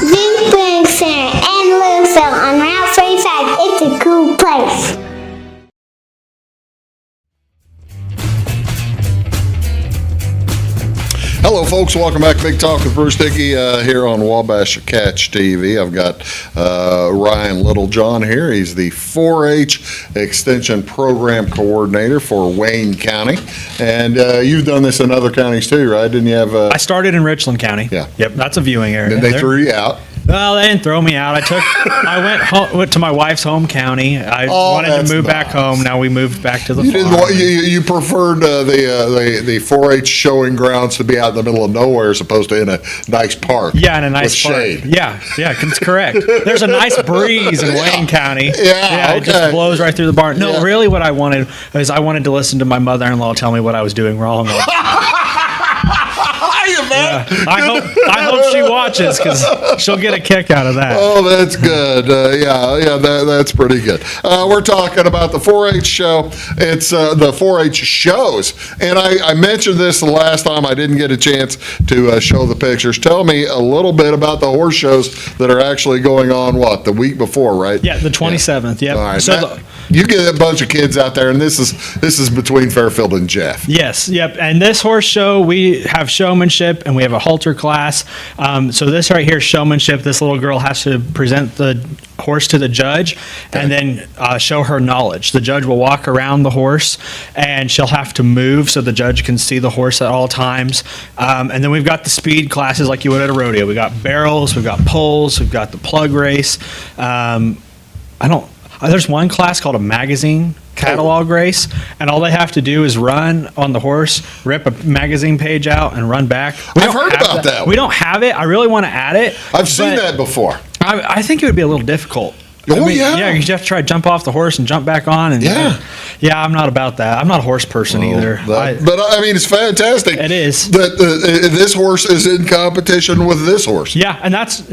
Zinc Building Center and Louisville on Route 35. It's a cool place. Hello, folks. Welcome back to Big Talk with Bruce Dickey here on Wabash Catch TV. I've got Ryan Littlejohn here. He's the 4-H Extension Program Coordinator for Wayne County. And you've done this in other counties too, right? Didn't you have... I started in Richland County. Yeah. Yep, that's a viewing area. Then they threw you out. Well, they didn't throw me out. Went to my wife's home county. I wanted to move back home. Now we moved back to the farm. You preferred the 4-H showing grounds to be out in the middle of nowhere as opposed to in a nice park. Yeah, in a nice with park. shade. Yeah, it's correct. There's a nice breeze in Wayne County. Yeah, It just blows right through the barn. No, Yeah. really what I wanted is I wanted to listen to my mother-in-law tell me what I was doing wrong. Yeah. I hope she watches because she'll get a kick out of that. Oh, that's good. That's pretty good. We're talking about the 4-H show. It's the 4-H shows. And I mentioned this the last time. I didn't get a chance to show the pictures. Tell me a little bit about the horse shows that are actually going on, the week before, right? Yeah, the 27th. Yep. All right. So Matt, you get a bunch of kids out there, and this is between Fairfield and Jeff. Yes, yep. And this horse show, we have showmanship and we have a halter class. So this right here is showmanship. This little girl has to present the horse to the judge and then show her knowledge. The judge will walk around the horse and she'll have to move so the judge can see the horse at all times. And then we've got the speed classes like you would at a rodeo. We got barrels, we've got pulls, we've got the plug race. There's one class called a magazine catalog race, and all they have to do is run on the horse, rip a magazine page out, and run back. I've heard about that one. We don't have it. I really want to add it. I've seen that before. I think it would be a little difficult. Oh, yeah. Yeah, because you have to try to jump off the horse and jump back on. And yeah, I'm not about that. I'm not a horse person either. But it's fantastic. It is. That this horse is in competition with this horse. Yeah, and that's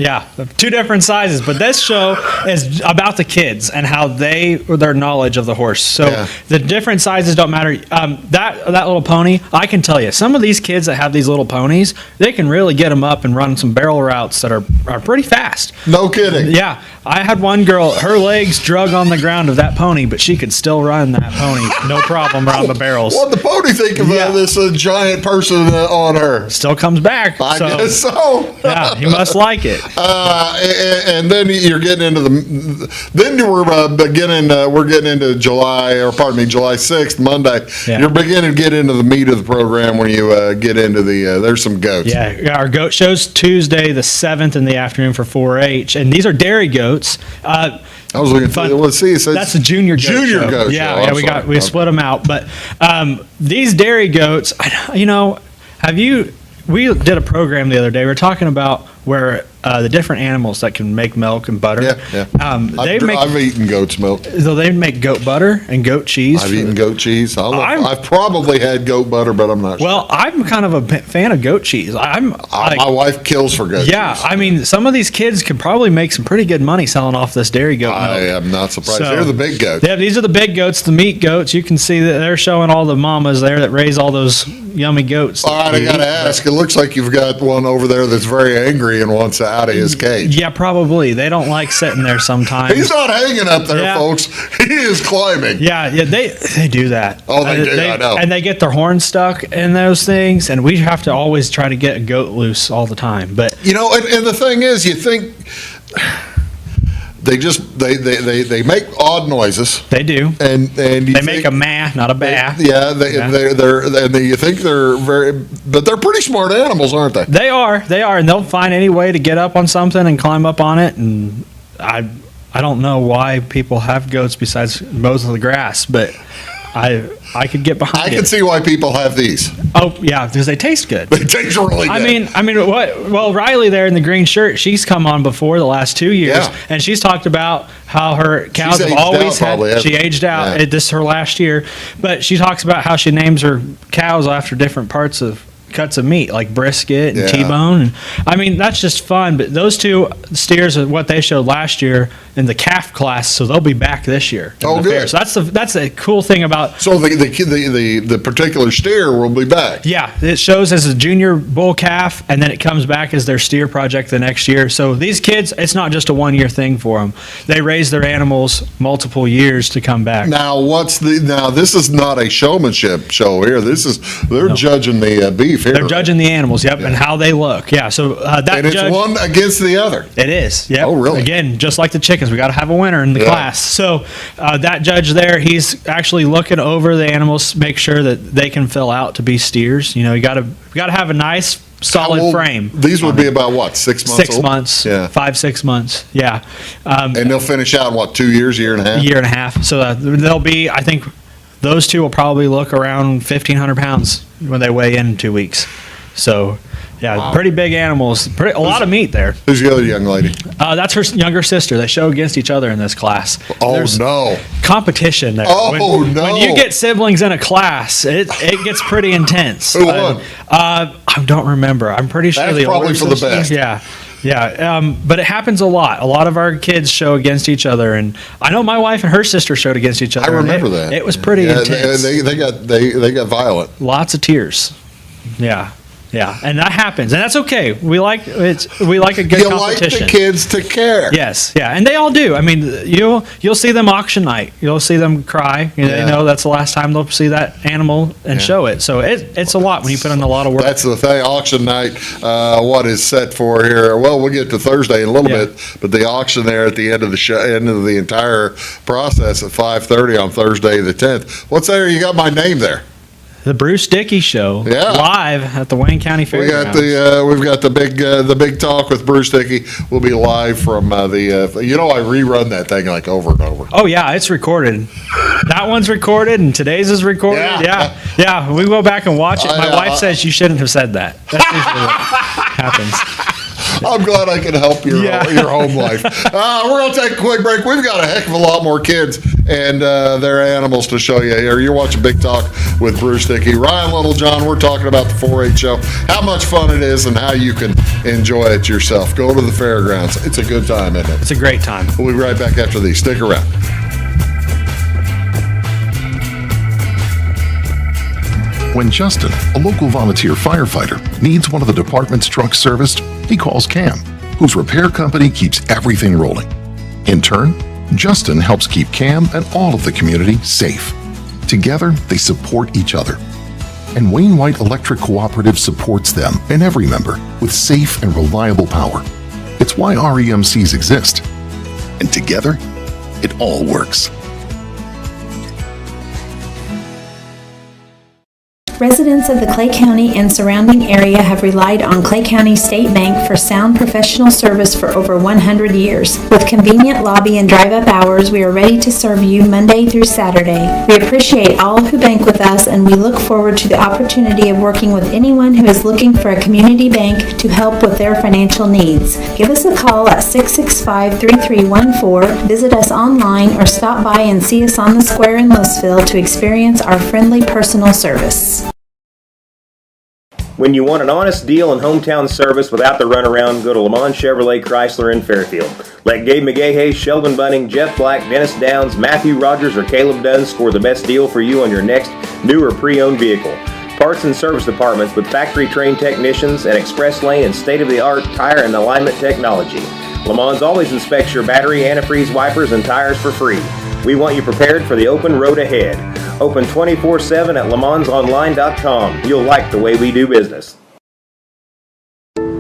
two different sizes. But this show is about the kids and how their knowledge of the horse. So the different sizes don't matter. That little pony, I can tell you, some of these kids that have these little ponies, they can really get them up and run some barrel routes that are pretty fast. No kidding. Yeah, I had one girl. Her legs drug on the ground of that pony, but she could still run that pony, no problem, around the barrels. What did the pony think of this giant person on her? Still comes back. I guess so. Yeah, he must like it. And then you're getting into we're getting into July 6th, Monday. Yeah. You're beginning to get into the meat of the program when you get into there's some goats. Yeah, our goat show's Tuesday the 7th in the afternoon for 4-H, and these are dairy goats. I was looking for. Let's see. It says that's a junior goat show. Goat yeah, show. Yeah, we split them out. But these dairy goats, we did a program the other day. We were talking about where the different animals that can make milk and butter. Yeah. They I've eaten goat's milk. so they make goat butter and goat cheese. I've eaten goat cheese. I've probably had goat butter, but I'm not sure. Well, I'm kind of a fan of goat cheese. My wife kills for goat cheese. I mean, some of these kids could probably make some pretty good money selling off this dairy goat milk. I am not surprised. So- They're the big goats. Yeah, these are the big goats, the meat goats. You can see that they're showing all the mamas there that raise all those yummy goats. All right, I got to ask. It looks like you've got one over there that's very angry and wants out of his cage. Yeah, probably. They don't like sitting there sometimes. He's not hanging up there, Yeah. folks. He is climbing. Yeah, they do that. Oh, they do, I know. And they get their horns stuck in those things, and we have to always try to get a goat loose all the time. But You know, and the thing is, you think they make odd noises, they do. and you They make a meh, not a bah. Yeah, you think they're but they're pretty smart animals, aren't they? They are, and they'll find any way to get up on something and climb up on it. And I don't know why people have goats besides mows the grass, but I could get behind I it. can see why people have these. Oh yeah, because they taste good. They taste really good. I mean, what? Well, Riley there in the green shirt, she's come on before the last 2 years, Yeah. and she's talked about how her cows She's have aged always out probably, had. hasn't She she? aged out. Yeah. This is her last year, but she talks about how she names her cows after different parts of cuts of meat, like brisket and Yeah. T-bone. And I mean, that's just fun. But those two steers are what they showed last year in the calf class, so they'll be back this year. in Oh, the good. fair. So that's a cool thing about. So the particular steer will be back. Yeah, it shows as a junior bull calf, and then it comes back as their steer project the next year. So these kids, it's not just a 1 year thing for them. They raise their animals multiple years to come back. Now this is not a showmanship show here. They're judging the beef here. They're judging the animals, yep, and how they look. Yeah, so that and it's judge, one against the other. it is. Yep. Oh, really? Again, just like the chickens, we got to have a winner in the Yeah. class. So that judge there, he's actually looking over the animals, make sure that they can fill out to be steers. You know, you got to have a nice How solid old- frame. These would be about what, 6 months 6 old? months, Yeah. 5-6 months. Yeah. And they'll finish out, what, 2 years, year and a half? Year and a half. So they'll be, I think, those two will probably look around 1,500 pounds when they weigh in 2 weeks. So, yeah, pretty big animals. A lot of meat there. Who's the other young lady? That's her younger sister. They show against each other in this class. Oh, There's no. competition there. Oh, no. When you get siblings in a class, it gets pretty intense. Who won? I don't remember. I'm pretty sure That's the probably older for the sister- best. Yeah. Yeah, but it happens a lot. A lot of our kids show against each other, and I know my wife and her sister showed against each other. I and remember it, that. It was pretty Yeah, intense. They got violent. Lots of tears. Yeah, and that happens, and that's okay. We like a good You like competition. the kids to care. Yes, yeah, and they all do. I mean, you'll see them auction night. You'll see them cry. Yeah. They know that's the last time they'll see that animal and show it. So it's a lot when you put in a lot of work. That's the thing. Auction night, what is set for here? Well, we'll get to Thursday in a little Yeah. bit, but the auction there at the end of the show, end of the entire process at 5:30 on Thursday the 10th. What's there? You got my name there. The Bruce Dickey Show, Yeah. live at the Wayne County We got Fairgrounds. we've got the big talk with Bruce Dickey. We'll be live from I rerun that thing like over and over. Oh yeah, it's recorded. That one's recorded, and today's is recorded. Yeah. We go back and watch it. My wife says you shouldn't have said that. That's usually what happens. I'm glad I can help your home life. We're going to take a quick break. We've got a heck of a lot more kids and their animals to show you here. You're watching Big Talk with Bruce Dickey. Ryan Littlejohn, we're talking about the 4-H show, how much fun it is and how you can enjoy it yourself. Go to the fairgrounds. It's a good time, isn't it? It's a great time. We'll be right back after these. Stick around. When Justin, a local volunteer firefighter, needs one of the department's trucks serviced, he calls Cam, whose repair company keeps everything rolling. In turn, Justin helps keep Cam and all of the community safe. Together, they support each other. And Wayne White Electric Cooperative supports them and every member with safe and reliable power. It's why REMCs exist. And together, it all works. Residents of the Clay County and surrounding area have relied on Clay County State Bank for sound professional service for over 100 years. With convenient lobby and drive-up hours, we are ready to serve you Monday through Saturday. We appreciate all who bank with us, and we look forward to the opportunity of working with anyone who is looking for a community bank to help with their financial needs. Give us a call at 665-3314, visit us online, or stop by and see us on the square in Louisville to experience our friendly personal service. When you want an honest deal and hometown service without the runaround, go to Lamont Chevrolet Chrysler in Fairfield. Let Gabe McGahey, Sheldon Bunning, Jeff Black, Dennis Downs, Matthew Rogers, or Caleb Dunn score the best deal for you on your next new or pre-owned vehicle. Parts and service departments with factory-trained technicians and express lane and state-of-the-art tire and alignment technology. Lamont always inspects your battery, antifreeze, wipers, and tires for free. We want you prepared for the open road ahead. Open 24/7 at LeMansOnline.com. You'll like the way we do business.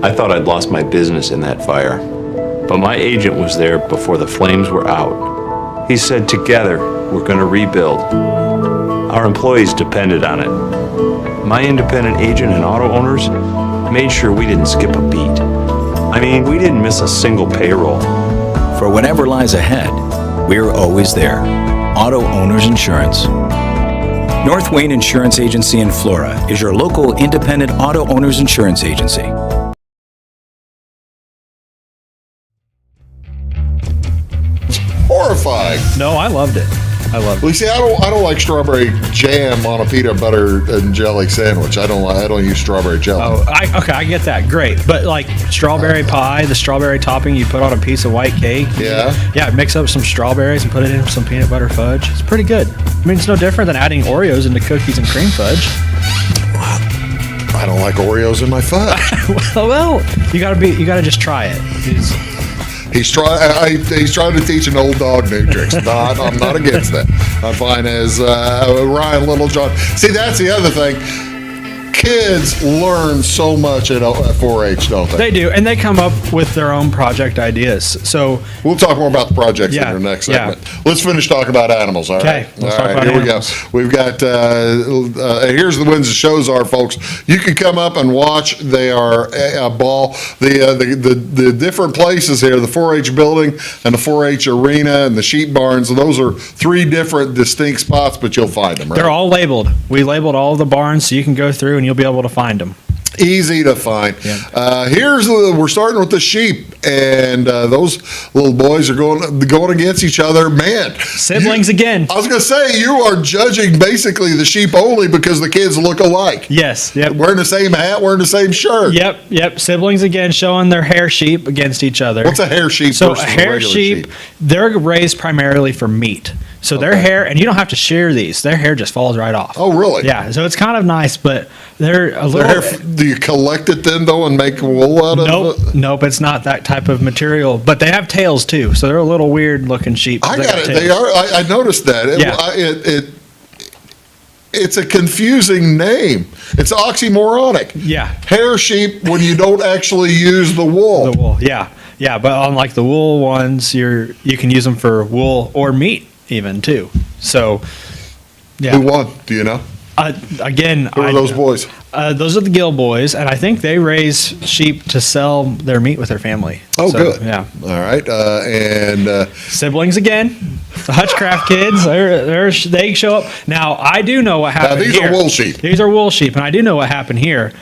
I thought I'd lost my business in that fire, but my agent was there before the flames were out. He said, together, we're going to rebuild. Our employees depended on it. My independent agent and auto owners made sure we didn't skip a beat. I mean, we didn't miss a single payroll. For whatever lies ahead, we're always there. Auto Owners Insurance. North Wayne Insurance Agency in Flora is your local independent auto owners insurance agency. Horrifying. No, I loved it. I loved it. Well, you see, I don't like strawberry jam on a peanut butter and jelly sandwich. I don't use strawberry jelly. Oh, I get that. Great. But like strawberry pie, the strawberry topping you put on a piece of white cake. Yeah. Yeah, mix up some strawberries and put it in some peanut butter fudge. It's pretty good. I mean, it's no different than adding Oreos into cookies and cream fudge. I don't like Oreos in my fudge. well, you gotta just try it. He's trying to teach an old dog new tricks. I'm not against that. I'm fine as Ryan Littlejohn. See, that's the other thing. Kids learn so much at 4-H, don't they? They do, and they come up with their own project ideas. So we'll talk more about the projects in our next segment. Let's finish talking about animals. All right. Let's talk about animals. We go. We've got here's the wins the shows are, folks. You can come up and watch. They are a ball. The different places here: the 4-H building and the 4-H arena and the sheep barns. Those are three different distinct spots, but you'll find them. Right? They're all labeled. We labeled all of the barns, so you can go through and you'll be able to find them. Easy to find. Yeah. We're starting with the sheep, and those little boys are going against each other. Man, siblings again. I was going to say, you are judging basically the sheep only because the kids look alike. Yes. Yep. Wearing the same hat, wearing the same shirt. Yep. Siblings again, showing their hair sheep against each other. What's a hair sheep? So versus a hair regular sheep, they're raised primarily for meat. So their hair, and you don't have to shear these. Their hair just falls right off. Oh, really? Yeah. So it's kind of nice, but they're a little. Do you collect it then, though, and make wool out of it? Nope. It's not that type of material. But they have tails too, so they're a little weird looking sheep. I got it. They are. I noticed that. It's a confusing name. It's oxymoronic. Yeah. Hair sheep when you don't actually use the wool. The wool. Yeah. Yeah. But unlike the wool ones, you can use them for wool or meat even too. So, yeah. Who won? Do you know? Again, who are those boys? Those are the Gill boys, and I think they raise sheep to sell their meat with their family. Oh, good. Yeah. All right. And siblings again. The Hutchcraft kids. They show up. Now I do know what happened. Now these are wool sheep. These are wool sheep, and I do know what happened here.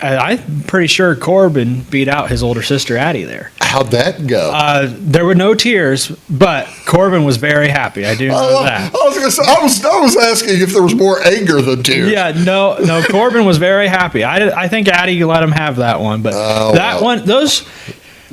I'm pretty sure Corbin beat out his older sister Addie there. How'd that go? There were no tears, but Corbin was very happy. I do know that. I was gonna say, I was asking if there was more anger than tears. Yeah, no. Corbin was very happy. I think Addie let him have that one, but one, those.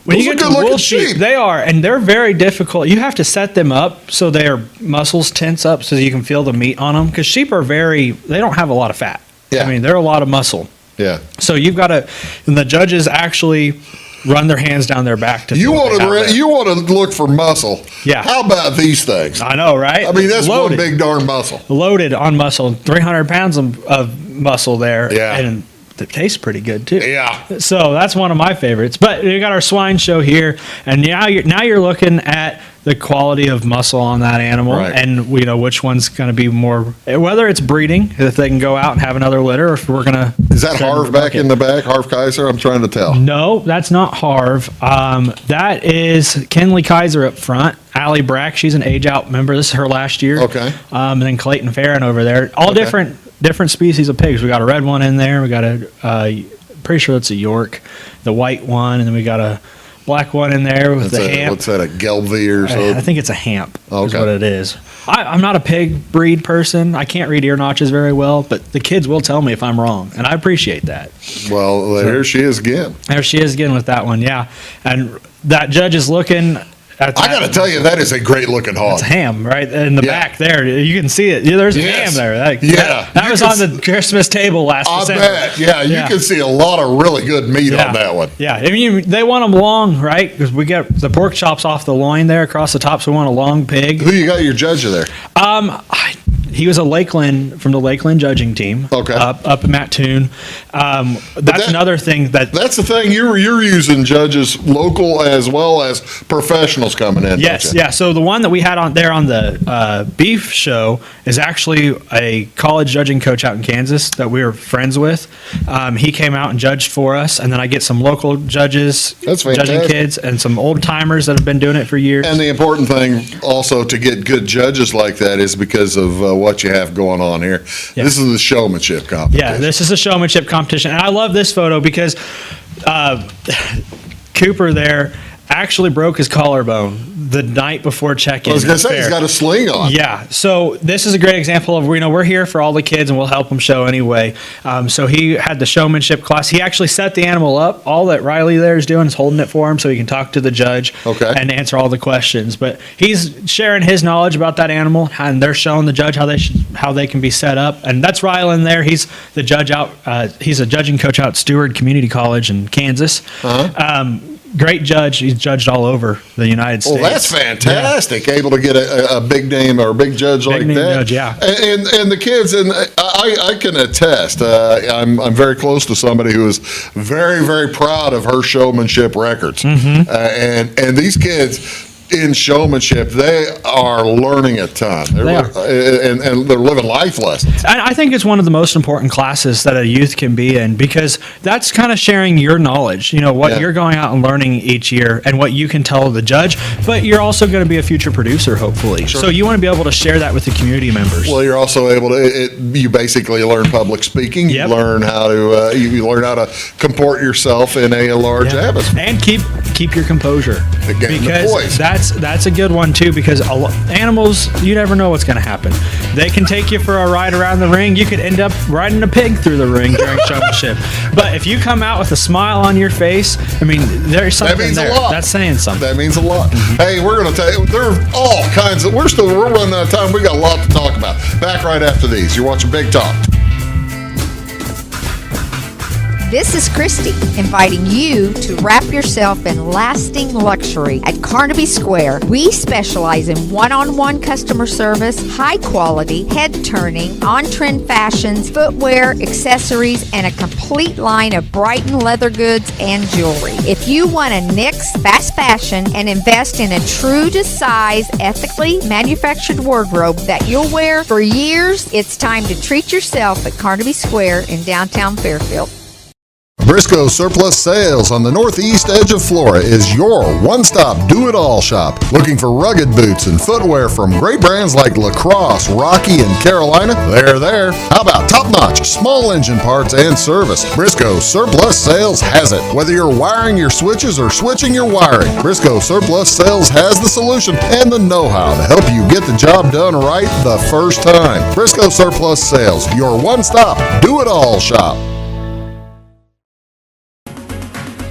When you get to wool sheep, they are, and they're very difficult. You have to set them up so their muscles tense up so you can feel the meat on them. Because sheep they don't have a lot of fat. Yeah. I mean, they're a lot of muscle. Yeah. So you've got to, and the judges actually run their hands down their back to. You want to look for muscle. Yeah. How about these things? I know, right? I mean, that's loaded. one big darn muscle. Loaded on muscle, 300 pounds of muscle there. Yeah. And it tastes pretty good too. Yeah. So that's one of my favorites. But we got our swine show here, and now you're looking at the quality of muscle on that animal, Right. and we know which one's going to be more, whether it's breeding, if they can go out and have another litter, or if we're going to. Is that Harv back in the back? Harv Kaiser? I'm trying to tell. No, that's not Harv. That is Kenley Kaiser up front. Allie Brack, she's an age out member. This is her last year. Okay. And then Clayton Farron over there. All different species of pigs. We got a red one in there. We got a pretty sure that's a York, the white one, and then we got a black one in there with the hamp. What's that, a Gelbvieh or something? I think it's a hamp. Is Okay. what it is. I'm not a pig breed person. I can't read ear notches very well, but the kids will tell me if I'm wrong, and I appreciate that. Well, here she is again. There she is again with that one, yeah. And that judge is looking at I got to tell you, that is a great looking hog. It's ham right in the back there. You can see it. Yeah, there's ham there. That was on the Christmas table last December. Bet. Yeah, you can see a lot of really good meat on that one. Yeah, I mean, they want them long, right? Because we get the pork chops off the loin there across the top, so we want a long pig. Who you got your judge there? He was a Lakeland from the Lakeland judging team. Okay. Up in Mattoon. That's another thing that's the thing. You're using judges local as well as professionals coming in. Yes, don't you? yeah. So the one that we had on there on the beef show is actually a college judging coach out in Kansas that we were friends with. He came out and judged for us, and then I get some local judges judging kids and some old timers that have been doing it for years. And the important thing also to get good judges like that is because of what you have going on here. Yeah. This is the showmanship competition. Yeah, this is a showmanship competition. And I love this photo because Cooper there actually broke his collarbone the night before check-in. I was going to say, he's got a sling on. Yeah, so this is a great example of, we're here for all the kids and we'll help them show anyway. So he had the showmanship class. He actually set the animal up. All that Riley there is doing is holding it for him so he can talk to the judge and answer all the questions. But he's sharing his knowledge about that animal, and they're showing the judge how they can be set up. And that's Riley there. He's the judge he's a judging coach out at Stewart Community College in Kansas. Great judge. He's judged all over the United States. Well, that's fantastic. Yeah. Able to get a big name or a big judge like that. Judge, yeah. And the kids, and I can attest, I'm very close to somebody who is very, very proud of her showmanship records. And these kids, in showmanship, they are learning a ton. They are. And they're living life lessons. And I think it's one of the most important classes that a youth can be in, because that's kind of sharing your knowledge, what you're going out and learning each year and what you can tell the judge, but you're also going to be a future producer, hopefully. Sure. So you want to be able to share that with the community members. Well, you're also able to, you basically learn public speaking. You learn how to, you learn how to comport yourself in a large atmosphere. And keep your composure. Because that's a good one too, because animals, you never know what's going to happen. They can take you for a ride around the ring. You could end up riding a pig through the ring during showmanship. But if you come out with a smile on your face, I mean, there's something there. That means a lot. That's saying something. That means a lot. Hey, we're going to tell you, there are all kinds of, we're running out of time. We got a lot to talk about. Back right after these. You're watching Big Talk. This is Christy, inviting you to wrap yourself in lasting luxury at Carnaby Square. We specialize in one-on-one customer service, high quality, head-turning, on-trend fashions, footwear, accessories, and a complete line of Brighton leather goods and jewelry. If you want to nix fast fashion and invest in a true-to-size, ethically manufactured wardrobe that you'll wear for years, it's time to treat yourself at Carnaby Square in downtown Fairfield. Briscoe Surplus Sales on the northeast edge of Flora is your one-stop do-it-all shop. Looking for rugged boots and footwear from great brands like Lacrosse, Rocky, and Carolina? They're there. How about top-notch small engine parts and service? Briscoe Surplus Sales has it. Whether you're wiring your switches or switching your wiring, Briscoe Surplus Sales has the solution and the know-how to help you get the job done right the first time. Briscoe Surplus Sales, your one-stop do-it-all shop.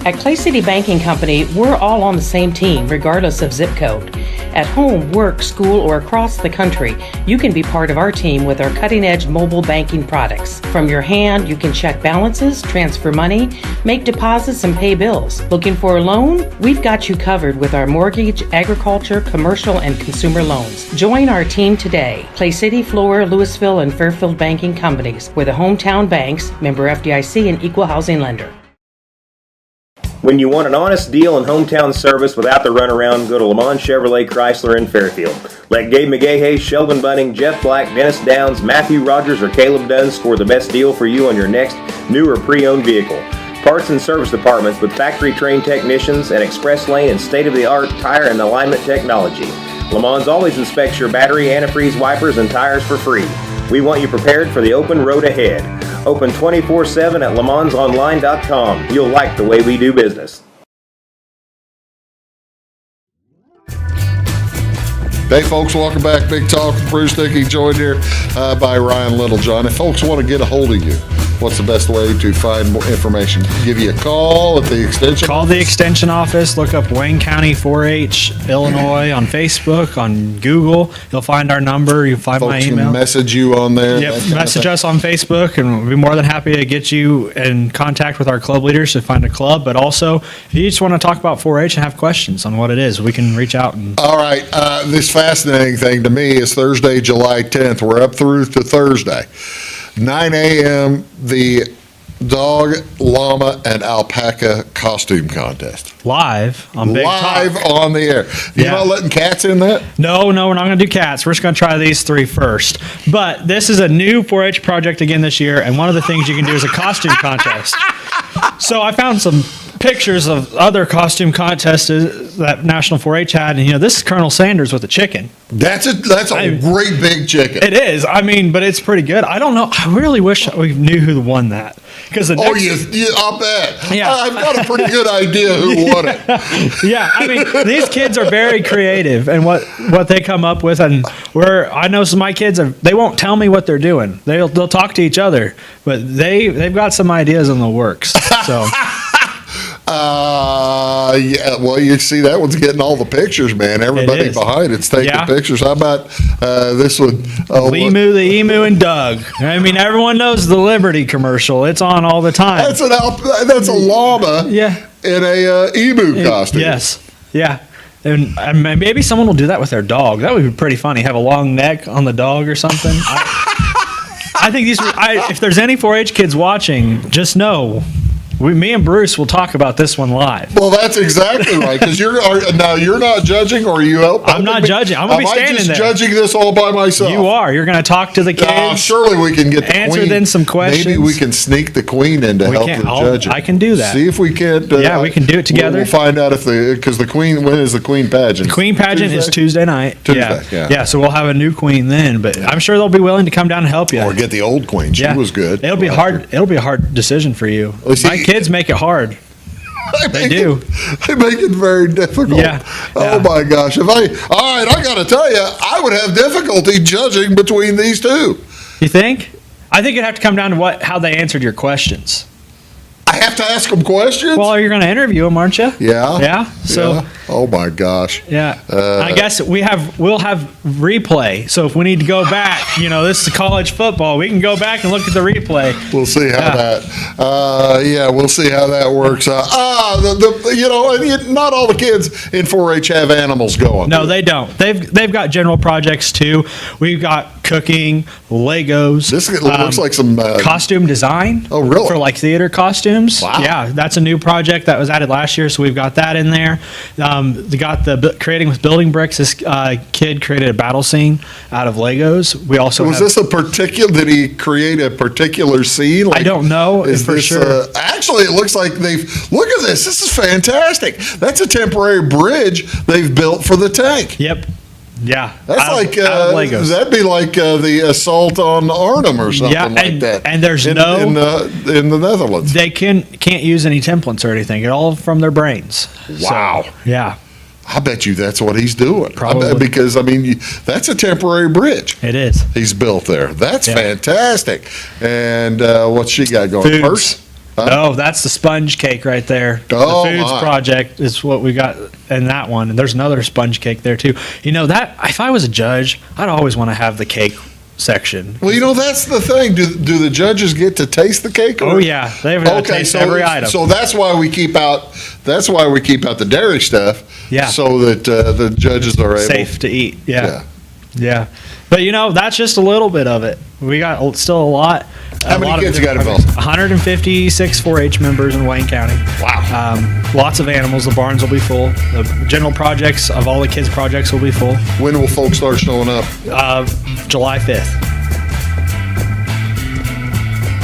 At Clay City Banking Company, we're all on the same team, regardless of zip code. At home, work, school, or across the country, you can be part of our team with our cutting-edge mobile banking products. From your hand, you can check balances, transfer money, make deposits, and pay bills. Looking for a loan? We've got you covered with our mortgage, agriculture, commercial, and consumer loans. Join our team today. Clay City, Flora, Louisville, and Fairfield Banking Companies. We're the hometown banks, member FDIC, and equal housing lender. When you want an honest deal and hometown service without the runaround, go to Lamont Chevrolet Chrysler in Fairfield. Let Gabe McGahey, Sheldon Bunning, Jeff Black, Dennis Downs, Matthew Rogers, or Caleb Dunn score the best deal for you on your next new or pre-owned vehicle. Parts and service departments with factory-trained technicians and express lane and state-of-the-art tire and alignment technology. Lamont always inspects your battery, antifreeze, wipers, and tires for free. We want you prepared for the open road ahead. Open 24/7 at LaMonsOnline.com. You'll like the way we do business. Hey folks, welcome back. Big Talk with Bruce Dickey, joined here by Ryan Littlejohn. If folks want to get a hold of you, what's the best way to find more information? Give you a call at the extension? Call the extension office. Look up Wayne County 4-H Illinois on Facebook, on Google. You'll find our number. You'll find my Folks email. can message you on there. Yep, message us on Facebook, and we'll be more than happy to get you in contact with our club leaders to find a club. But also, if you just want to talk about 4-H and have questions on what it is, we can reach out. And All right. This fascinating thing to me is Thursday, July 10th. We're up through to Thursday. 9 a.m., the dog, llama, and alpaca costume contest. Live on Big Talk. Live on the air. You're not letting cats in that? No, we're not going to do cats. We're just going to try these three first. But this is a new 4-H project again this year, and one of the things you can do is a costume contest. So I found some pictures of other costume contests that National 4-H had, and this is Colonel Sanders with a chicken. That's a great big chicken. It is. I mean, but it's pretty good. I don't know. I really wish we knew who won that. Because I'll bet. Yeah. I've got a pretty good idea who won it. Yeah, I mean, these kids are very creative and what they come up with, and I know some of my kids they won't tell me what they're doing. They'll talk to each other, but they've got some ideas in the works. So. Yeah, well, you see that one's getting all the pictures, man. Everybody behind it's taking pictures. How about this one? Limu, the Emu, and Doug. I mean, everyone knows the Liberty commercial. It's on all the time. That's a llama in a emu costume. Yes. Yeah. And maybe someone will do that with their dog. That would be pretty funny. Have a long neck on the dog or something. I think if there's any 4-H kids watching, just know me and Bruce will talk about this one live. Well, that's exactly right. Because you're not judging, or you help. I'm not judging. I'm gonna be standing there. Am I just judging this all by myself? You are. You're going to talk to the kids. Surely we can get the answer queen. them some questions. Maybe we can sneak the queen in to help the judging. I can do that. See if we can't. We can do it together. We'll find out because the queen. When is the queen pageant? The queen pageant is Tuesday night. Tuesday. Yeah. So we'll have a new queen then, but I'm sure they'll be willing to come down and help you. Or get the old queen. She was good. It'll be hard. It'll be a hard decision for you. My kids make it hard. They do. They make it very difficult. Yeah. Oh my gosh! All right, I got to tell you, I would have difficulty judging between these two. You think? I think it'd have to come down to how they answered your questions. I have to ask them questions? Well, you're going to interview them, aren't you? Yeah. Yeah. So. Yeah. Oh my gosh. Yeah. I guess we'll have replay. So if we need to go back, this is college football. We can go back and look at the replay. We'll see how we'll see how that works out. Not all the kids in 4-H have animals going. No, they don't. They've got general projects too. We've got cooking, Legos. This looks like some costume design. Oh, really? For like theater costumes. Wow. Yeah, that's a new project that was added last year, so we've got that in there. They got the creating with building bricks. This kid created a battle scene out of Legos. We also this a particular? Did he create a particular scene? I don't know for sure. Actually, it looks like look at this. This is fantastic. That's a temporary bridge they've built for the tank. Yep. Yeah, that's Legos. That'd be like the assault on Arnhem or something like that. And there's in the Netherlands. They can't use any templates or anything. It's all from their brains. Wow. So, yeah. I bet you that's what he's doing. Probably. Because that's a temporary bridge. It is. He's built there. That's fantastic. And what's she got going? Foods. Purse? No, that's the sponge cake right there. Oh, the Foods project is what we got in that one. And there's another sponge cake there too. That if I was a judge, I'd always want to have the cake section. Well, that's the thing. Do the judges get to taste the cake? Oh yeah, they have to taste every item. So that's why we keep out. That's why we keep out the dairy stuff. Yeah. So that the judges are safe to eat. Yeah. But that's just a little bit of it. We got still a lot. How many kids you got involved? 156 4-H members in Wayne County. Wow. Lots of animals. The barns will be full. The general projects of all the kids' projects will be full. When will folks start showing up? July 5th.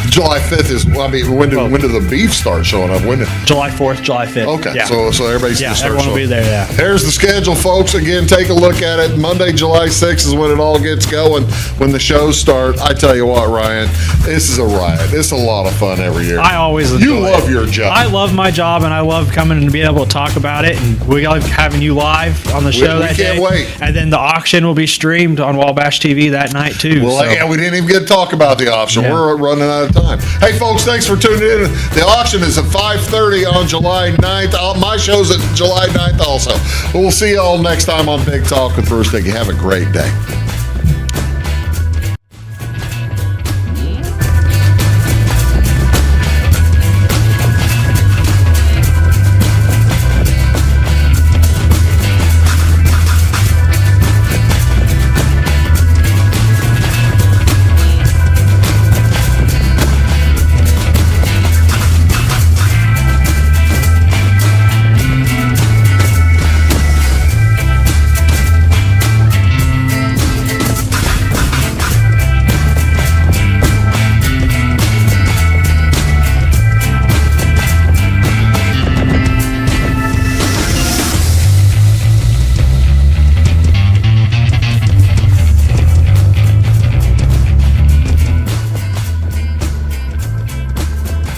July 5th is, when do the beef start showing up? July 4th, July 5th. Okay, yeah. so everybody's going to start everyone will showing be there, yeah. There's the schedule, folks. Again, take a look at it. Monday, July 6th is when it all gets going, when the shows start. I tell you what, Ryan, this is a riot. It's a lot of fun every year. I always enjoy You love your job. I love my job, and I love coming and being able to talk about it. And we love having you live on the show that day. We can't wait. And then the auction will be streamed on Wabash TV that night, too. Well, so. yeah, we didn't even get to talk about the auction. Yeah. We're running out of time. Hey, folks, thanks for tuning in. The auction is at 5:30 on July 9th. My show's at July 9th also. We'll see you all next time on Big Talk with Bruce Dickey. Have a great day.